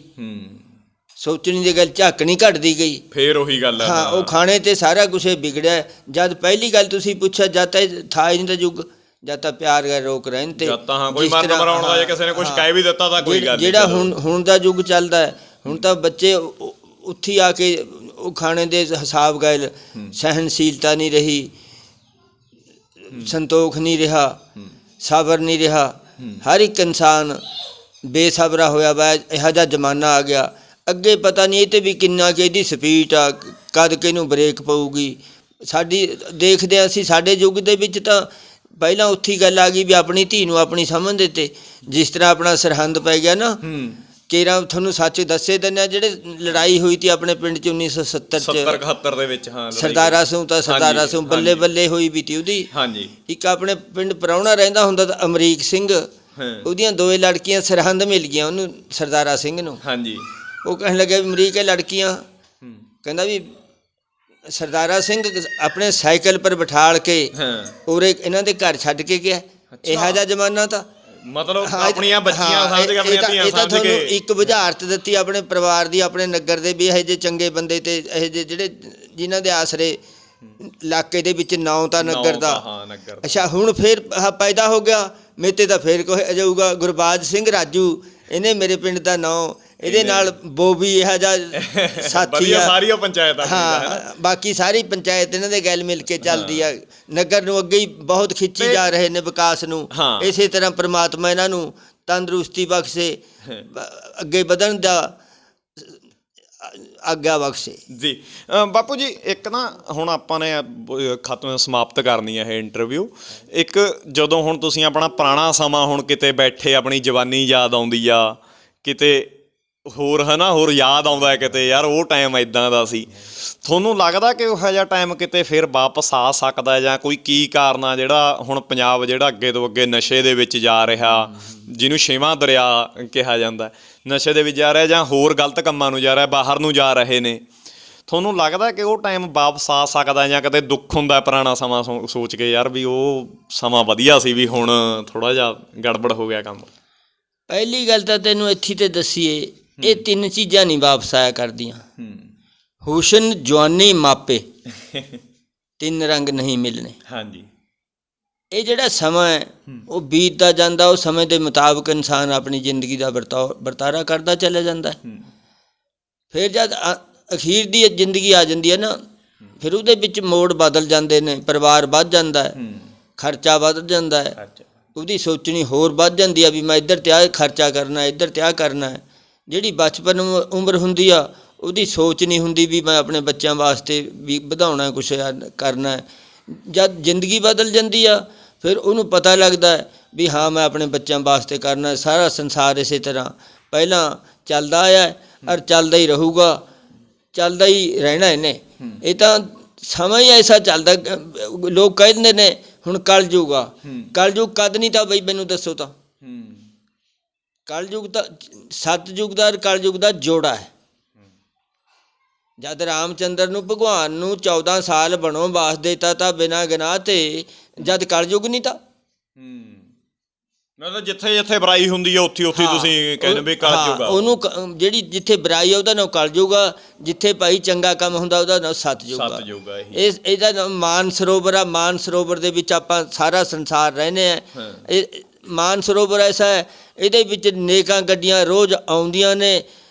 ਸੋਚਣੀ ਦੀ ਗੱਲ ਝਾਕਣੀ ਘਟਦੀ ਗਈ, ਫੇਰ ਉਹੀ ਗੱਲ ਆ। ਹਾਂ ਉਹ ਖਾਣੇ ਤੇ ਸਾਰਾ ਕੁਛ ਵਿਗੜਿਆ। ਜਦ ਪਹਿਲੀ ਗੱਲ ਤੁਸੀਂ ਪੁੱਛਿਆ ਜਦ ਤਾਂ ਥਾ ਹੀ ਨਹੀਂ ਤਾਂ ਯੁੱਗ, ਜਦ ਤਾਂ ਪਿਆਰ ਕਰ ਰੋਕ ਰਹਿਣ ਤੇ ਕੋਈ ਮਰਨ ਮਰਾਉਣ ਦਾ ਜੇ ਕਿਸੇ ਨੇ ਕੁਛ ਕਹਿ ਵੀ ਦਿੱਤਾ ਤਾਂ ਕੋਈ ਗੱਲ ਨਹੀਂ। ਜਿਹੜਾ ਹੁਣ ਦਾ ਯੁੱਗ ਚੱਲਦਾ ਹੈ, ਹੁਣ ਤਾਂ ਬੱਚੇ ਉੱਥੀ ਆ ਕੇ ਉਹ ਖਾਣੇ ਦੇ ਹਿਸਾਬ ਗੈਲ ਸਹਿਨਸ਼ੀਲਤਾ ਨਹੀਂ ਰਹੀ, ਸੰਤੋਖ ਨਹੀਂ ਰਿਹਾ, ਸਬਰ ਨਹੀਂ ਰਿਹਾ। ਹਰ ਇੱਕ ਇਨਸਾਨ ਬੇਸਬਰਾ ਹੋਇਆ ਵਾ। ਇਹੋ ਜਿਹਾ ਜ਼ਮਾਨਾ ਆ ਗਿਆ। ਅੱਗੇ ਪਤਾ ਨਹੀਂ ਇਹ 'ਤੇ ਵੀ ਕਿੰਨਾ ਕਿ ਇਹਦੀ ਸਪੀਡ ਆ, ਕਦ ਕਿਹਨੂੰ ਬ੍ਰੇਕ ਪਊਗੀ। ਸਾਡੀ ਦੇਖਦੇ ਹਾਂ ਅਸੀਂ ਸਾਡੇ ਯੁੱਗ ਦੇ ਵਿੱਚ ਤਾਂ ਪਹਿਲਾਂ ਉੱਥੀ ਗੱਲ ਆ ਗਈ ਵੀ ਆਪਣੀ ਧੀ ਨੂੰ ਆਪਣੀ ਸਮਝ ਦਿੱਤੇ। ਜਿਸ ਤਰ੍ਹਾਂ ਆਪਣਾ ਸਰਹੰਦ ਪੈ ਗਿਆ ਨਾ, ਕੇਰਾਂ ਤੁਹਾਨੂੰ ਸੱਚ ਦੱਸੇ ਦਿੰਦੇ ਆ, ਜਿਹੜੇ ਲੜਾਈ ਹੋਈ ਤੀ ਆਪਣੇ ਪਿੰਡ 'ਚ 1970 ਦੇ ਵਿੱਚ, ਹਾਂ ਸਰਦਾਰਾ ਸੋਂ ਬੱਲੇ ਬੱਲੇ ਹੋਈ ਵੀ ਤੀ ਉਹਦੀ। ਇੱਕ ਆਪਣੇ ਪਿੰਡ ਪ੍ਰਾਹੁਣਾ ਰਹਿੰਦਾ ਹੁੰਦਾ ਤਾਂ ਅਮਰੀਕ ਸਿੰਘ, ਉਹਦੀਆਂ 2 ਲੜਕੀਆਂ ਸਰਹੰਦ ਮਿਲ ਗਈਆਂ ਉਹਨੂੰ, ਸਰਦਾਰਾ ਸਿੰਘ ਨੂੰ। ਉਹ ਕਹਿਣ ਲੱਗਿਆ ਵੀ ਅਮਰੀਕ ਇਹ ਲੜਕੀਆਂ, ਕਹਿੰਦਾ ਵੀ ਸਰਦਾਰਾ ਸਿੰਘ ਆਪਣੇ ਸਾਈਕਲ ਪਰ ਬਿਠਾਲ ਕੇ ਉਰੇ ਇਹਨਾਂ ਦੇ ਘਰ ਛੱਡ ਕੇ ਗਿਆ। ਇਹੋ ਜਿਹਾ ਜ਼ਮਾਨਾ ਤਾਂ ਮਤਲਬ ਆਪਣੀਆਂ ਬੱਚੀਆਂ ਸਮਝ ਕੇ, ਆਪਣੀਆਂ ਧੀਆਂ ਸਮਝ ਕੇ ਤੁਹਾਨੂੰ ਇੱਕ ਬੁਝਾਰਤ ਦਿੱਤੀ ਆਪਣੇ ਪਰਿਵਾਰ ਦੀ, ਆਪਣੇ ਨਗਰ ਦੇ ਵੀ ਇਹੋ ਜਿਹੇ ਚੰਗੇ ਬੰਦੇ ਤੇ ਇਹੋ ਜਿਹੇ ਜਿਹੜੇ ਜਿਨ੍ਹਾਂ ਦੇ ਆਸਰੇ ਇਲਾਕੇ ਦੇ ਵਿੱਚ ਨਾਂ ਤਾਂ ਨਗਰ ਦਾ। ਅੱਛਾ ਹੁਣ ਫਿਰ ਪੈਦਾ ਹੋ ਗਿਆ ਮੇਤੇ ਤਾਂ ਫਿਰ ਕੋਈ ਜਾਊਗਾ ਗੁਰਬਾਜ ਸਿੰਘ ਰਾਜੂ, ਇਹਨੇ ਮੇਰੇ ਪਿੰਡ ਦਾ ਨਾਂ, ਇਹਦੇ ਨਾਲ ਬੋਬੀ ਇਹੋ ਜਿਹਾ ਸਾਥੀ ਆ। ਸਾਰੀ ਉਹ ਪੰਚਾਇਤ ਆ, ਹਾਂ ਬਾਕੀ ਸਾਰੀ ਪੰਚਾਇਤ ਇਹਨਾਂ ਦੇ ਗੱਲ ਮਿਲ ਕੇ ਚੱਲਦੀ ਆ। ਨਗਰ ਨੂੰ ਅੱਗੇ ਹੀ ਬਹੁਤ ਖਿੱਚੀ ਜਾ ਰਹੇ ਨੇ ਵਿਕਾਸ ਨੂੰ। ਇਸੇ ਤਰ੍ਹਾਂ ਪ੍ਰਮਾਤਮਾ ਇਹਨਾਂ ਨੂੰ ਤੰਦਰੁਸਤੀ ਬਖਸ਼ੇ, ਅੱਗੇ ਵਧਣ ਦਾ ਆਗਿਆ ਬਖਸ਼ੇ ਜੀ। ਬਾਪੂ ਜੀ ਇੱਕ ਨਾ ਹੁਣ ਆਪਾਂ ਨੇ ਸਮਾਪਤ ਕਰਨੀ ਹੈ ਇਹ ਇੰਟਰਵਿਊ। ਇੱਕ ਜਦੋਂ ਹੁਣ ਤੁਸੀਂ ਆਪਣਾ ਪੁਰਾਣਾ ਸਮਾਂ ਹੁਣ ਕਿਤੇ ਬੈਠੇ ਆਪਣੀ ਜਵਾਨੀ ਯਾਦ ਆਉਂਦੀ ਆ, ਕਿਤੇ ਹੋਰ ਹੈ ਨਾ, ਹੋਰ ਯਾਦ ਆਉਂਦਾ ਹੈ ਕਿਤੇ ਯਾਰ ਉਹ ਟਾਈਮ ਇੱਦਾਂ ਦਾ ਸੀ, ਤੁਹਾਨੂੰ ਲੱਗਦਾ ਕਿ ਉਹੋ ਜਿਹਾ ਟਾਈਮ ਕਿਤੇ ਫਿਰ ਵਾਪਸ ਆ ਸਕਦਾ, ਜਾਂ ਕੋਈ ਕੀ ਕਾਰਨ ਆ ਜਿਹੜਾ ਹੁਣ ਪੰਜਾਬ ਜਿਹੜਾ ਅੱਗੇ ਤੋਂ ਅੱਗੇ ਨਸ਼ੇ ਦੇ ਵਿੱਚ ਜਾ ਰਿਹਾ, ਜਿਹਨੂੰ 6ਵਾਂ ਦਰਿਆ ਕਿਹਾ ਜਾਂਦਾ, ਨਸ਼ੇ ਦੇ ਵਿੱਚ ਜਾ ਰਿਹਾ ਜਾਂ ਹੋਰ ਗਲਤ ਕੰਮਾਂ ਨੂੰ ਜਾ ਰਿਹਾ, ਬਾਹਰ ਨੂੰ ਜਾ ਰਹੇ ਨੇ? ਤੁਹਾਨੂੰ ਲੱਗਦਾ ਕਿ ਉਹ ਟਾਈਮ ਵਾਪਸ ਆ ਸਕਦਾ, ਜਾਂ ਕਿਤੇ ਦੁੱਖ ਹੁੰਦਾ ਪੁਰਾਣਾ ਸਮਾਂ ਸੋਚ ਕੇ ਯਾਰ ਵੀ ਉਹ ਸਮਾਂ ਵਧੀਆ ਸੀ ਵੀ ਹੁਣ ਥੋੜ੍ਹਾ ਜਿਹਾ ਗੜਬੜ ਹੋ ਗਿਆ ਕੰਮ? ਪਹਿਲੀ ਗੱਲ ਤਾਂ ਤੈਨੂੰ ਇੱਥੇ ਤੇ ਦੱਸੀਏ, ਇਹ 3 ਚੀਜ਼ਾਂ ਨਹੀਂ ਵਾਪਸ ਆਇਆ ਕਰਦੀਆਂ। ਹੁਸਨ, ਜਵਾਨੀ, ਮਾਪੇ, 3 ਰੰਗ ਨਹੀਂ ਮਿਲਣੇ। ਇਹ ਜਿਹੜਾ ਸਮਾਂ ਹੈ ਉਹ ਬੀਤਦਾ ਜਾਂਦਾ, ਉਹ ਸਮੇਂ ਦੇ ਮੁਤਾਬਕ ਇਨਸਾਨ ਆਪਣੀ ਜ਼ਿੰਦਗੀ ਦਾ ਵਰਤਾਰਾ ਕਰਦਾ ਚਲਾ ਜਾਂਦਾ। ਫਿਰ ਜਦ ਅਖੀਰ ਦੀ ਜ਼ਿੰਦਗੀ ਆ ਜਾਂਦੀ ਹੈ ਨਾ, ਫਿਰ ਉਹਦੇ ਵਿੱਚ ਮੋੜ ਬਦਲ ਜਾਂਦੇ ਨੇ, ਪਰਿਵਾਰ ਵੱਧ ਜਾਂਦਾ ਹੈ, ਖਰਚਾ ਵੱਧ ਜਾਂਦਾ ਹੈ, ਉਹਦੀ ਸੋਚਣੀ ਹੋਰ ਵੱਧ ਜਾਂਦੀ ਆ ਵੀ ਮੈਂ ਇੱਧਰ ਤੇ ਆਹ ਖਰਚਾ ਕਰਨਾ, ਇੱਧਰ ਤੇ ਆਹ ਕਰਨਾ ਹੈ। ਜਿਹੜੀ ਬਚਪਨ ਉਮਰ ਹੁੰਦੀ ਆ ਉਹਦੀ ਸੋਚ ਨਹੀਂ ਹੁੰਦੀ ਵੀ ਮੈਂ ਆਪਣੇ ਬੱਚਿਆਂ ਵਾਸਤੇ ਵੀ ਵਧਾਉਣਾ ਕੁਛ ਕਰਨਾ। ਜਦ ਜ਼ਿੰਦਗੀ ਬਦਲ ਜਾਂਦੀ ਆ ਫਿਰ ਉਹਨੂੰ ਪਤਾ ਲੱਗਦਾ ਹੈ ਵੀ ਹਾਂ ਮੈਂ ਆਪਣੇ ਬੱਚਿਆਂ ਵਾਸਤੇ ਕਰਨਾ। ਸਾਰਾ ਸੰਸਾਰ ਇਸੇ ਤਰ੍ਹਾਂ ਪਹਿਲਾਂ ਚੱਲਦਾ ਆਇਆ ਔਰ ਚੱਲਦਾ ਹੀ ਰਹੂਗਾ, ਚੱਲਦਾ ਹੀ ਰਹਿਣਾ ਇਹਨੇ। ਇਹ ਤਾਂ ਸਮਾਂ ਹੀ ਐਸਾ ਚੱਲਦਾ। ਲੋਕ ਕਹਿ ਦਿੰਦੇ ਨੇ ਹੁਣ ਕਲਯੁਗ ਆ, ਕਲਯੁਗ ਕਦ ਨਹੀਂ ਤਾਂ ਬਈ ਮੈਨੂੰ ਦੱਸੋ ਤਾਂ। ਕਲਯੁਗ ਤਾਂ ਸਤਯੁਗ ਦਾ ਔਰ ਕਲਯੁਗ ਦਾ ਜੋੜਾ ਹੈ। ਜਦ ਰਾਮਚੰਦਰ ਨੂੰ ਭਗਵਾਨ ਨੂੰ 14 ਸਾਲ ਬਣੋ ਵਾਸ ਦੇਤਾ ਤਾਂ ਬਿਨਾਂ ਗੁਨਾਹ ਤੇ, ਜਦ ਕਲਯੁਗ ਨਹੀਂ ਤਾਂ। ਮਤਲਬ ਜਿੱਥੇ ਜਿੱਥੇ ਬੁਰਾਈ ਹੁੰਦੀ ਹੈ ਉੱਥੇ ਉੱਥੇ ਤੁਸੀਂ ਕਹਿੰਦੇ ਵੀ ਕਲਯੁਗ ਆ। ਉਹਨੂੰ ਜਿਹੜੀ ਜਿੱਥੇ ਬੁਰਾਈ ਆ ਉਹਦਾ ਨਾਮ ਕਲਯੁਗ ਆ, ਜਿੱਥੇ ਭਾਈ ਚੰਗਾ ਕੰਮ ਹੁੰਦਾ ਉਹਦਾ ਨਾਮ ਸਤਯੁਗ ਆ। ਇਹਦਾ ਨਾਮ ਮਾਨ ਸਰੋਵਰ ਆ। ਮਾਨ ਸਰੋਵਰ ਦੇ ਵਿੱਚ ਆਪਾਂ ਸਾਰਾ ਸੰਸਾਰ ਰਹਿੰਦੇ ਆ। ਇਹ ਮਾਨ ਸਰੋਵਰ ਐਸਾ ਹੈ, ਇਹਦੇ ਵਿੱਚ ਨੇਕਾਂ ਗੱਡੀਆਂ ਰੋਜ਼ ਆਉਂਦੀਆਂ ਨੇ।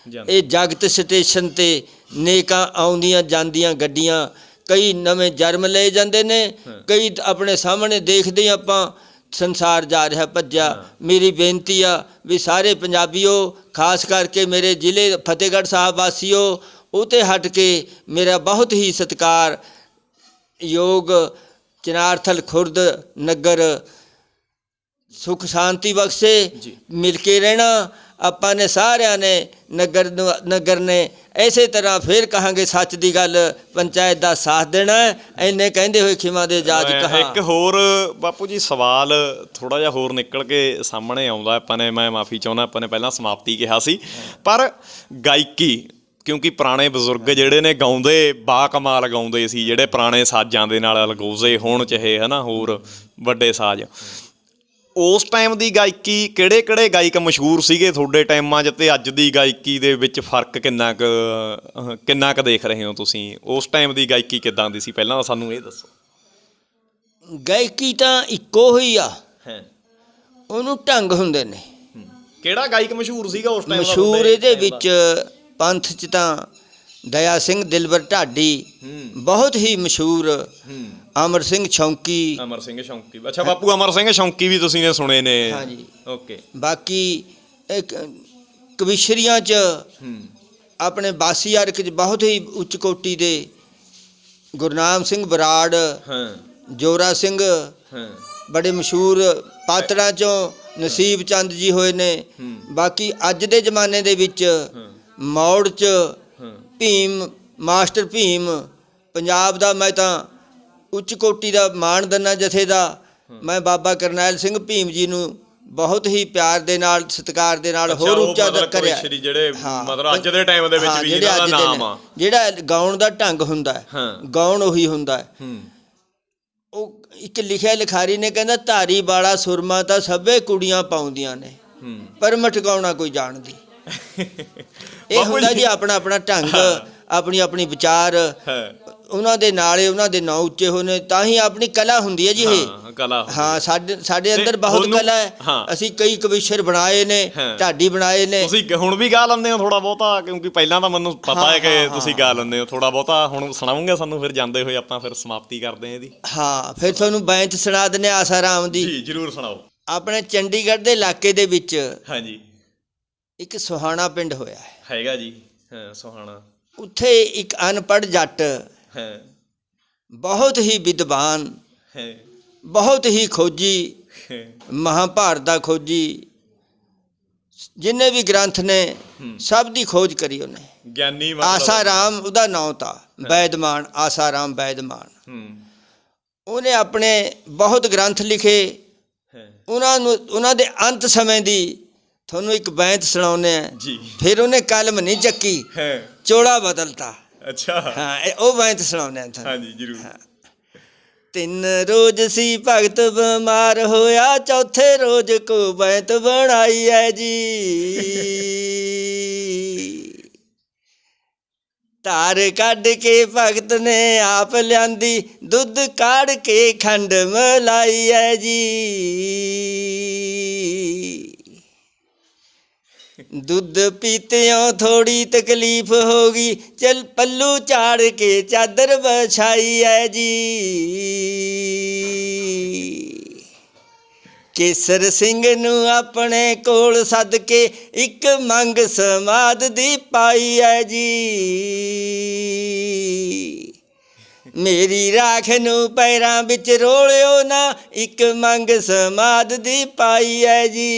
ਇਹ ਜਗਤ ਸਟੇਸ਼ਨ 'ਤੇ ਨੇਕਾਂ ਆਉਂਦੀਆਂ ਜਾਂਦੀਆਂ ਗੱਡੀਆਂ। ਕਈ ਨਵੇਂ ਜਨਮ ਲਏ ਜਾਂਦੇ ਨੇ, ਕਈ ਆਪਣੇ ਸਾਹਮਣੇ ਦੇਖਦੇ ਆਪਾਂ ਸੰਸਾਰ ਜਾ ਰਿਹਾ ਭੱਜਿਆ। ਮੇਰੀ ਬੇਨਤੀ ਆ ਵੀ ਸਾਰੇ ਪੰਜਾਬੀਓ, ਖਾਸ ਕਰਕੇ ਮੇਰੇ ਜ਼ਿਲ੍ਹੇ ਫਤਿਹਗੜ੍ਹ ਸਾਹਿਬ ਵਾਸੀਓ, ਉਹ 'ਤੇ ਹਟ ਕੇ ਮੇਰਾ ਬਹੁਤ ਹੀ ਸਤਿਕਾਰ ਯੋਗ ਚਨਾਰਥਲ ਖੁਰਦ ਨਗਰ ਸੁੱਖ ਸ਼ਾਂਤੀ ਬਖਸ਼ੇ, ਮਿਲ ਕੇ ਰਹਿਣਾ ਆਪਾਂ ਨੇ ਸਾਰਿਆਂ ਨੇ। ਨਗਰ ਨੇ ਇਸੇ ਤਰ੍ਹਾਂ ਫਿਰ ਕਹਾਂਗੇ ਸੱਚ ਦੀ ਗੱਲ, ਪੰਚਾਇਤ ਦਾ ਸਾਥ ਦੇਣਾ। ਇੰਨੇ ਕਹਿੰਦੇ ਹੋਏ ਖਿਮਾ ਦੇ ਜਾਜ ਕਹਾ। ਇੱਕ ਹੋਰ ਬਾਪੂ ਜੀ ਸਵਾਲ ਥੋੜ੍ਹਾ ਜਿਹਾ ਹੋਰ ਨਿਕਲ ਕੇ ਸਾਹਮਣੇ ਆਉਂਦਾ। ਆਪਾਂ ਨੇ, ਮੈਂ ਮਾਫੀ ਚਾਹੁੰਦਾ, ਆਪਾਂ ਨੇ ਪਹਿਲਾਂ ਸਮਾਪਤੀ ਕਿਹਾ ਸੀ, ਪਰ ਗਾਇਕੀ, ਕਿਉਂਕਿ ਪੁਰਾਣੇ ਬਜ਼ੁਰਗ ਜਿਹੜੇ ਨੇ ਗਾਉਂਦੇ ਬਾ ਕਮਾਲ ਗਾਉਂਦੇ ਸੀ, ਜਿਹੜੇ ਪੁਰਾਣੇ ਸਾਜ਼ਾਂ ਦੇ ਨਾਲ ਅਲਗੋਜ਼ੇ ਹੋਣ ਚਾਹੇ ਹੈ ਨਾ ਹੋਰ ਵੱਡੇ ਸਾਜ਼। ਉਸ ਟਾਈਮ ਦੀ ਗਾਇਕੀ, ਕਿਹੜੇ ਕਿਹੜੇ ਗਾਇਕ ਮਸ਼ਹੂਰ ਸੀਗੇ ਤੁਹਾਡੇ ਟਾਈਮਾਂ 'ਚ, ਅਤੇ ਅੱਜ ਦੀ ਗਾਇਕੀ ਦੇ ਵਿੱਚ ਫਰਕ ਕਿੰਨਾ ਕੁ ਦੇਖ ਰਹੇ ਹੋ ਤੁਸੀਂ? ਉਸ ਟਾਈਮ ਦੀ ਗਾਇਕੀ ਕਿੱਦਾਂ ਦੀ ਸੀ ਪਹਿਲਾਂ ਤਾਂ ਸਾਨੂੰ ਇਹ ਦੱਸੋ। ਗਾਇਕੀ ਤਾਂ ਇੱਕੋ ਹੀ ਆ, ਉਹਨੂੰ ਢੰਗ ਹੁੰਦੇ ਨੇ। ਕਿਹੜਾ ਗਾਇਕ ਮਸ਼ਹੂਰ ਸੀਗਾ ਉਸ ਟਾਈਮ? ਮਸ਼ਹੂਰ ਇਹਦੇ ਵਿੱਚ ਪੰਥ 'ਚ ਤਾਂ ਦਇਆ ਸਿੰਘ ਦਿਲਬਰ ਢਾਡੀ ਬਹੁਤ ਹੀ ਮਸ਼ਹੂਰ। ਅਮਰ ਸਿੰਘ ਸ਼ੌਂਕੀ। ਅਮਰ ਸਿੰਘ ਸ਼ੌਂਕੀ, ਅੱਛਾ ਬਾਪੂ ਅਮਰ ਸਿੰਘ ਸ਼ੌਂਕੀ ਵੀ ਤੁਸੀਂ ਨੇ ਸੁਣੇ ਨੇ? ਹਾਂਜੀ। ਓਕੇ। ਬਾਕੀ ਕਵਿਸ਼ਰੀਆਂ 'ਚ ਆਪਣੇ ਬਾਸੀ ਅਰਕ 'ਚ ਬਹੁਤ ਹੀ ਉੱਚ ਕੋਟੀ ਦੇ ਗੁਰਨਾਮ ਸਿੰਘ ਬਰਾੜ, ਜੋਰਾ ਸਿੰਘ ਬੜੇ ਮਸ਼ਹੂਰ। ਪਾਤੜਾਂ 'ਚੋਂ ਨਸੀਬ ਚੰਦ ਜੀ ਹੋਏ ਨੇ। ਬਾਕੀ ਅੱਜ ਦੇ ਜ਼ਮਾਨੇ ਦੇ ਵਿੱਚ ਮੌੜ 'ਚ ਭੀਮ, ਮਾਸਟਰ ਭੀਮ ਪੰਜਾਬ ਦਾ ਮੈਂ ਤਾਂ ਉੱਚ ਕੋਟੀ ਦਾ ਮਾਣ ਦਿੰਦਾ ਜਥੇ ਦਾ। ਮੈਂ ਬਾਬਾ ਕਰਨੈਲ ਸਿੰਘ ਭੀਮ ਜੀ ਨੂੰ ਬਹੁਤ ਹੀ ਪਿਆਰ ਦੇ ਨਾਲ, ਸਤਿਕਾਰ ਦੇ ਨਾਲ ਹੋਰ ਉੱਚਾ ਕਰਿਆ। ਜਿਹੜੇ ਮਤਲਬ ਅੱਜ ਦੇ ਟਾਈਮ ਦੇ ਵਿੱਚ ਵੀ ਜਿਹਨਾਂ ਦਾ ਨਾਮ ਆ, ਜਿਹੜਾ ਗਾਉਣ ਦਾ ਢੰਗ ਹੁੰਦਾ ਹੈ, ਗਾਉਣ ਉਹੀ ਹੁੰਦਾ ਹੈ। ਉਹ ਇੱਕ ਲਿਖਿਆ ਲਿਖਾਰੀ ਨੇ ਕਹਿੰਦਾ, ਧਾਰੀ ਵਾਲਾ ਸੁਰਮਾ ਤਾਂ ਸਭੇ ਕੁੜੀਆਂ ਪਾਉਂਦੀਆਂ ਨੇ, ਪਰ ਮਟਕਾਉਣਾ ਕੋਈ ਜਾਣਦੀ। ਇਹ ਹੁੰਦਾ ਜੀ ਆਪਣਾ ਆਪਣਾ ਢੰਗ, ਆਪਣੀ ਆਪਣੀ ਵਿਚਾਰ, ਉਹਨਾਂ ਦੇ ਨਾਲੇ ਉਹਨਾਂ ਦੇ ਨਾਂ ਉੱਚੇ ਹੋਏ ਨੇ, ਤਾਂ ਹੀ ਆਪਣੀ ਕਲਾ ਹੁੰਦੀ ਹੈ ਜੀ। ਇਹ ਕਲਾ, ਹਾਂ, ਸਾਡੇ ਅੰਦਰ ਬਹੁਤ ਕਲਾ ਹੈ। ਅਸੀਂ ਕਈ ਕਵਿਸ਼ਰ ਬਣਾਏ ਨੇ, ਢਾਡੀ ਬਣਾਏ ਨੇ। ਤੁਸੀਂ ਹੁਣ ਵੀ ਗਾ ਲੈਂਦੇ ਹੋ ਥੋੜਾ ਬਹੁਤਾ? ਕਿਉਂਕਿ ਪਹਿਲਾਂ ਤਾਂ ਮੈਨੂੰ ਪਤਾ ਹੈ ਕਿ ਤੁਸੀਂ ਗਾ ਲੈਂਦੇ ਹੋ ਥੋੜਾ ਬਹੁਤਾ। ਹੁਣ ਸੁਣਾਉਂਗੇ ਸਾਨੂੰ ਫਿਰ ਜਾਂਦੇ ਹੋਏ, ਆਪਾਂ ਫਿਰ ਸਮਾਪਤੀ ਕਰਦੇ ਹਾਂ ਇਹਦੀ। ਹਾਂ, ਫਿਰ ਤੁਹਾਨੂੰ ਬੈਂਤ ਸੁਣਾ ਦਿੰਦੇ ਆਸਾ ਰਾਮ ਦੀ। ਜੀ ਜ਼ਰੂਰ ਸੁਣਾਓ। ਆਪਣੇ ਚੰਡੀਗੜ੍ਹ ਦੇ ਇਲਾਕੇ ਦੇ ਵਿੱਚ ਹਾਂਜੀ ਇੱਕ ਸੁਹਾਣਾ ਪਿੰਡ ਹੋਇਆ ਹੈਗਾ ਜੀ। ਸੁਹਾਣਾ। ਉੱਥੇ ਇੱਕ ਅਨਪੜ੍ਹ ਜੱਟ, ਬਹੁਤ ਹੀ ਵਿਦਵਾਨ, ਬਹੁਤ ਹੀ ਖੋਜੀ, ਮਹਾਭਾਰਤ ਦਾ ਖੋਜੀ, ਜਿੰਨੇ ਵੀ ਗ੍ਰੰਥ ਨੇ ਸਭ ਦੀ ਖੋਜ ਕਰੀ ਉਹਨੇ। ਗਿਆਨੀ ਆਸਾ ਰਾਮ ਉਹਦਾ ਨਾਂ ਤਾਂ, ਵੈਦਮਾਨ, ਆਸਾ ਰਾਮ ਵੈਦਮਾਨ। ਉਹਨੇ ਆਪਣੇ ਬਹੁਤ ਗ੍ਰੰਥ ਲਿਖੇ। ਉਹਨਾਂ ਦੇ ਅੰਤ ਸਮੇਂ ਦੀ ਤੁਹਾਨੂੰ ਇੱਕ ਬੈਂਤ ਸੁਣਾਉਂਦੇ ਆ। ਫਿਰ ਉਹਨੇ ਕਲਮ ਨਹੀਂ ਚੱਕੀ, ਚੋਲਾ ਬਦਲਤਾ। ਅੱਛਾ। ਹਾਂ, ਉਹ ਬੈਂਤ ਸੁਣਾਉਂਦੇ ਆ ਤੁਹਾਨੂੰ। ਹਾਂਜੀ ਜ਼ਰੂਰ। 3 ਰੋਜ਼ ਸੀ ਭਗਤ ਬਿਮਾਰ ਹੋਇਆ, ਚੌਥੇ ਰੋਜ਼ ਕੋ ਬੈਂਤ ਬਣਾਈ ਹੈ ਜੀ। ਧਾਰ ਕੱਢ ਕੇ ਭਗਤ ਨੇ ਆਪ ਲਿਆਂਦੀ, ਦੁੱਧ ਕਾੜ ਕੇ ਖੰਡ ਮਲਾਈ ਹੈ ਜੀ। ਦੁੱਧ ਪੀਤਿਓਂ ਥੋੜੀ ਤਕਲੀਫ ਹੋ ਗਈ, ਚੱਲ ਪੱਲੂ ਝਾੜ ਕੇ ਚਾਦਰ ਵਿਛਾਈ ਹੈ ਜੀ। ਕੇਸਰ ਸਿੰਘ ਨੂੰ ਆਪਣੇ ਕੋਲ ਸੱਦ ਕੇ ਇੱਕ ਮੰਗ ਸਮਾਦ ਦੀ ਪਾਈ ਹੈ ਜੀ। ਮੇਰੀ ਰਾਖ ਨੂੰ ਪੈਰਾਂ ਵਿੱਚ ਰੋਲਿਓ ਨਾ, ਇੱਕ ਮੰਗ ਸਮਾਦ ਦੀ ਪਾਈ ਐ ਜੀ।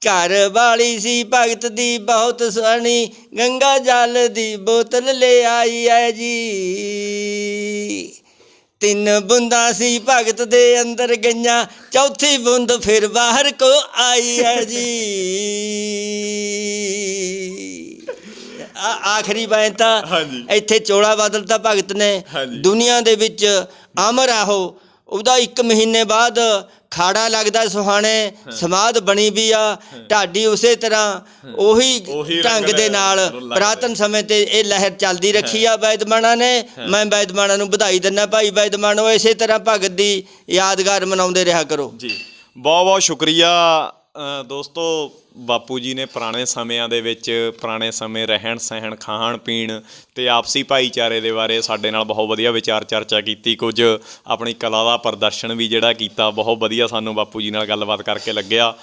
ਘਰ ਵਾਲੀ ਸੀ ਭਗਤ ਦੀ ਬਹੁਤ ਸੋਹਣੀ, ਗੰਗਾ ਜਲ ਦੀ ਬੋਤਲ ਲੈ ਆਈ ਐ ਜੀ। 3 ਬੂੰਦਾਂ ਸੀ ਭਗਤ ਦੇ ਅੰਦਰ ਗਈਆਂ, ਚੌਥੀ ਬੂੰਦ ਫਿਰ ਬਾਹਰ ਕੋ ਆਈ ਹੈ ਜੀ। ਆਖਰੀ ਬੈਂ ਤਾਂ ਹਾਂਜੀ। ਇੱਥੇ ਚੋਲਾ ਬਦਲਤਾ ਭਗਤ ਨੇ। ਹਾਂਜੀ। ਦੁਨੀਆ ਦੇ ਵਿੱਚ ਅਮਰ ਆਹੋ, ਉਹਦਾ 1 ਮਹੀਨੇ ਬਾਅਦ ਖਾੜਾ ਲੱਗਦਾ ਸੁਹਾਣੇ, ਸਮਾਧ ਬਣੀ ਵੀ ਆ ਢਾਡੀ। ਉਸੇ ਤਰ੍ਹਾਂ ਉਹੀ ਢੰਗ ਦੇ ਨਾਲ ਪੁਰਾਤਨ ਸਮੇਂ ਤੇ ਇਹ ਲਹਿਰ ਚੱਲਦੀ ਰੱਖੀ ਆ ਵੈਦਮਾਣਾ ਨੇ। ਮੈਂ ਵੈਦਮਾਣਾ ਨੂੰ ਵਧਾਈ ਦਿੰਦਾ। ਭਾਈ ਵੈਦਮਾਣੋ, ਇਸੇ ਤਰ੍ਹਾਂ ਭਗਤ ਦੀ ਯਾਦਗਾਰ ਮਨਾਉਂਦੇ ਰਿਹਾ ਕਰੋ ਜੀ। ਬਹੁਤ ਬਹੁਤ ਸ਼ੁਕਰੀਆ ਦੋਸਤੋ। ਬਾਪੂ ਜੀ ਨੇ ਪੁਰਾਣੇ ਸਮਿਆਂ ਦੇ ਵਿੱਚ ਪੁਰਾਣੇ ਸਮੇਂ ਰਹਿਣ ਸਹਿਣ, ਖਾਣ ਪੀਣ ਅਤੇ ਆਪਸੀ ਭਾਈਚਾਰੇ ਦੇ ਬਾਰੇ ਸਾਡੇ ਨਾਲ ਬਹੁਤ ਵਧੀਆ ਵਿਚਾਰ ਚਰਚਾ ਕੀਤੀ। ਕੁਝ ਆਪਣੀ ਕਲਾ ਦਾ ਪ੍ਰਦਰਸ਼ਨ ਵੀ ਜਿਹੜਾ ਕੀਤਾ, ਬਹੁਤ ਵਧੀਆ ਸਾਨੂੰ ਬਾਪੂ ਜੀ ਨਾਲ ਗੱਲਬਾਤ ਕਰਕੇ ਲੱਗਿਆ।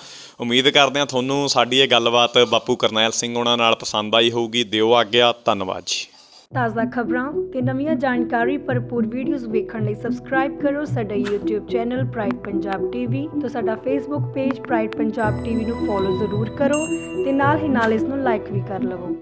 ਉਮੀਦ ਕਰਦੇ ਹਾਂ ਤੁਹਾਨੂੰ ਸਾਡੀ ਇਹ ਗੱਲਬਾਤ ਬਾਪੂ ਕਰਨੈਲ ਸਿੰਘ ਉਹਨਾਂ ਨਾਲ ਪਸੰਦ ਆਈ ਹੋਊਗੀ। ਦਿਓ ਆਗਿਆ। ਧੰਨਵਾਦ ਜੀ। ਤਾਜ਼ਾ ਖਬਰਾਂ ਤੇ ਨਵੀਆਂ ਜਾਣਕਾਰੀ ਭਰਪੂਰ ਵੀਡੀਓਜ਼ ਵੇਖਣ ਲਈ ਸਬਸਕ੍ਰਾਈਬ ਕਰੋ ਸਾਡਾ YouTube channel pride Punjab TV ਤੇ ਸਾਡਾ Facebook page pride Punjab TV ਨੂੰ ਫੋਲੋ ਜ਼ਰੂਰ ਕਰੋ ਤੇ ਨਾਲ ਹੀ ਨਾਲ ਇਸ ਨੂੰ ਲਾਈਕ ਵੀ ਕਰ ਲਵੋ।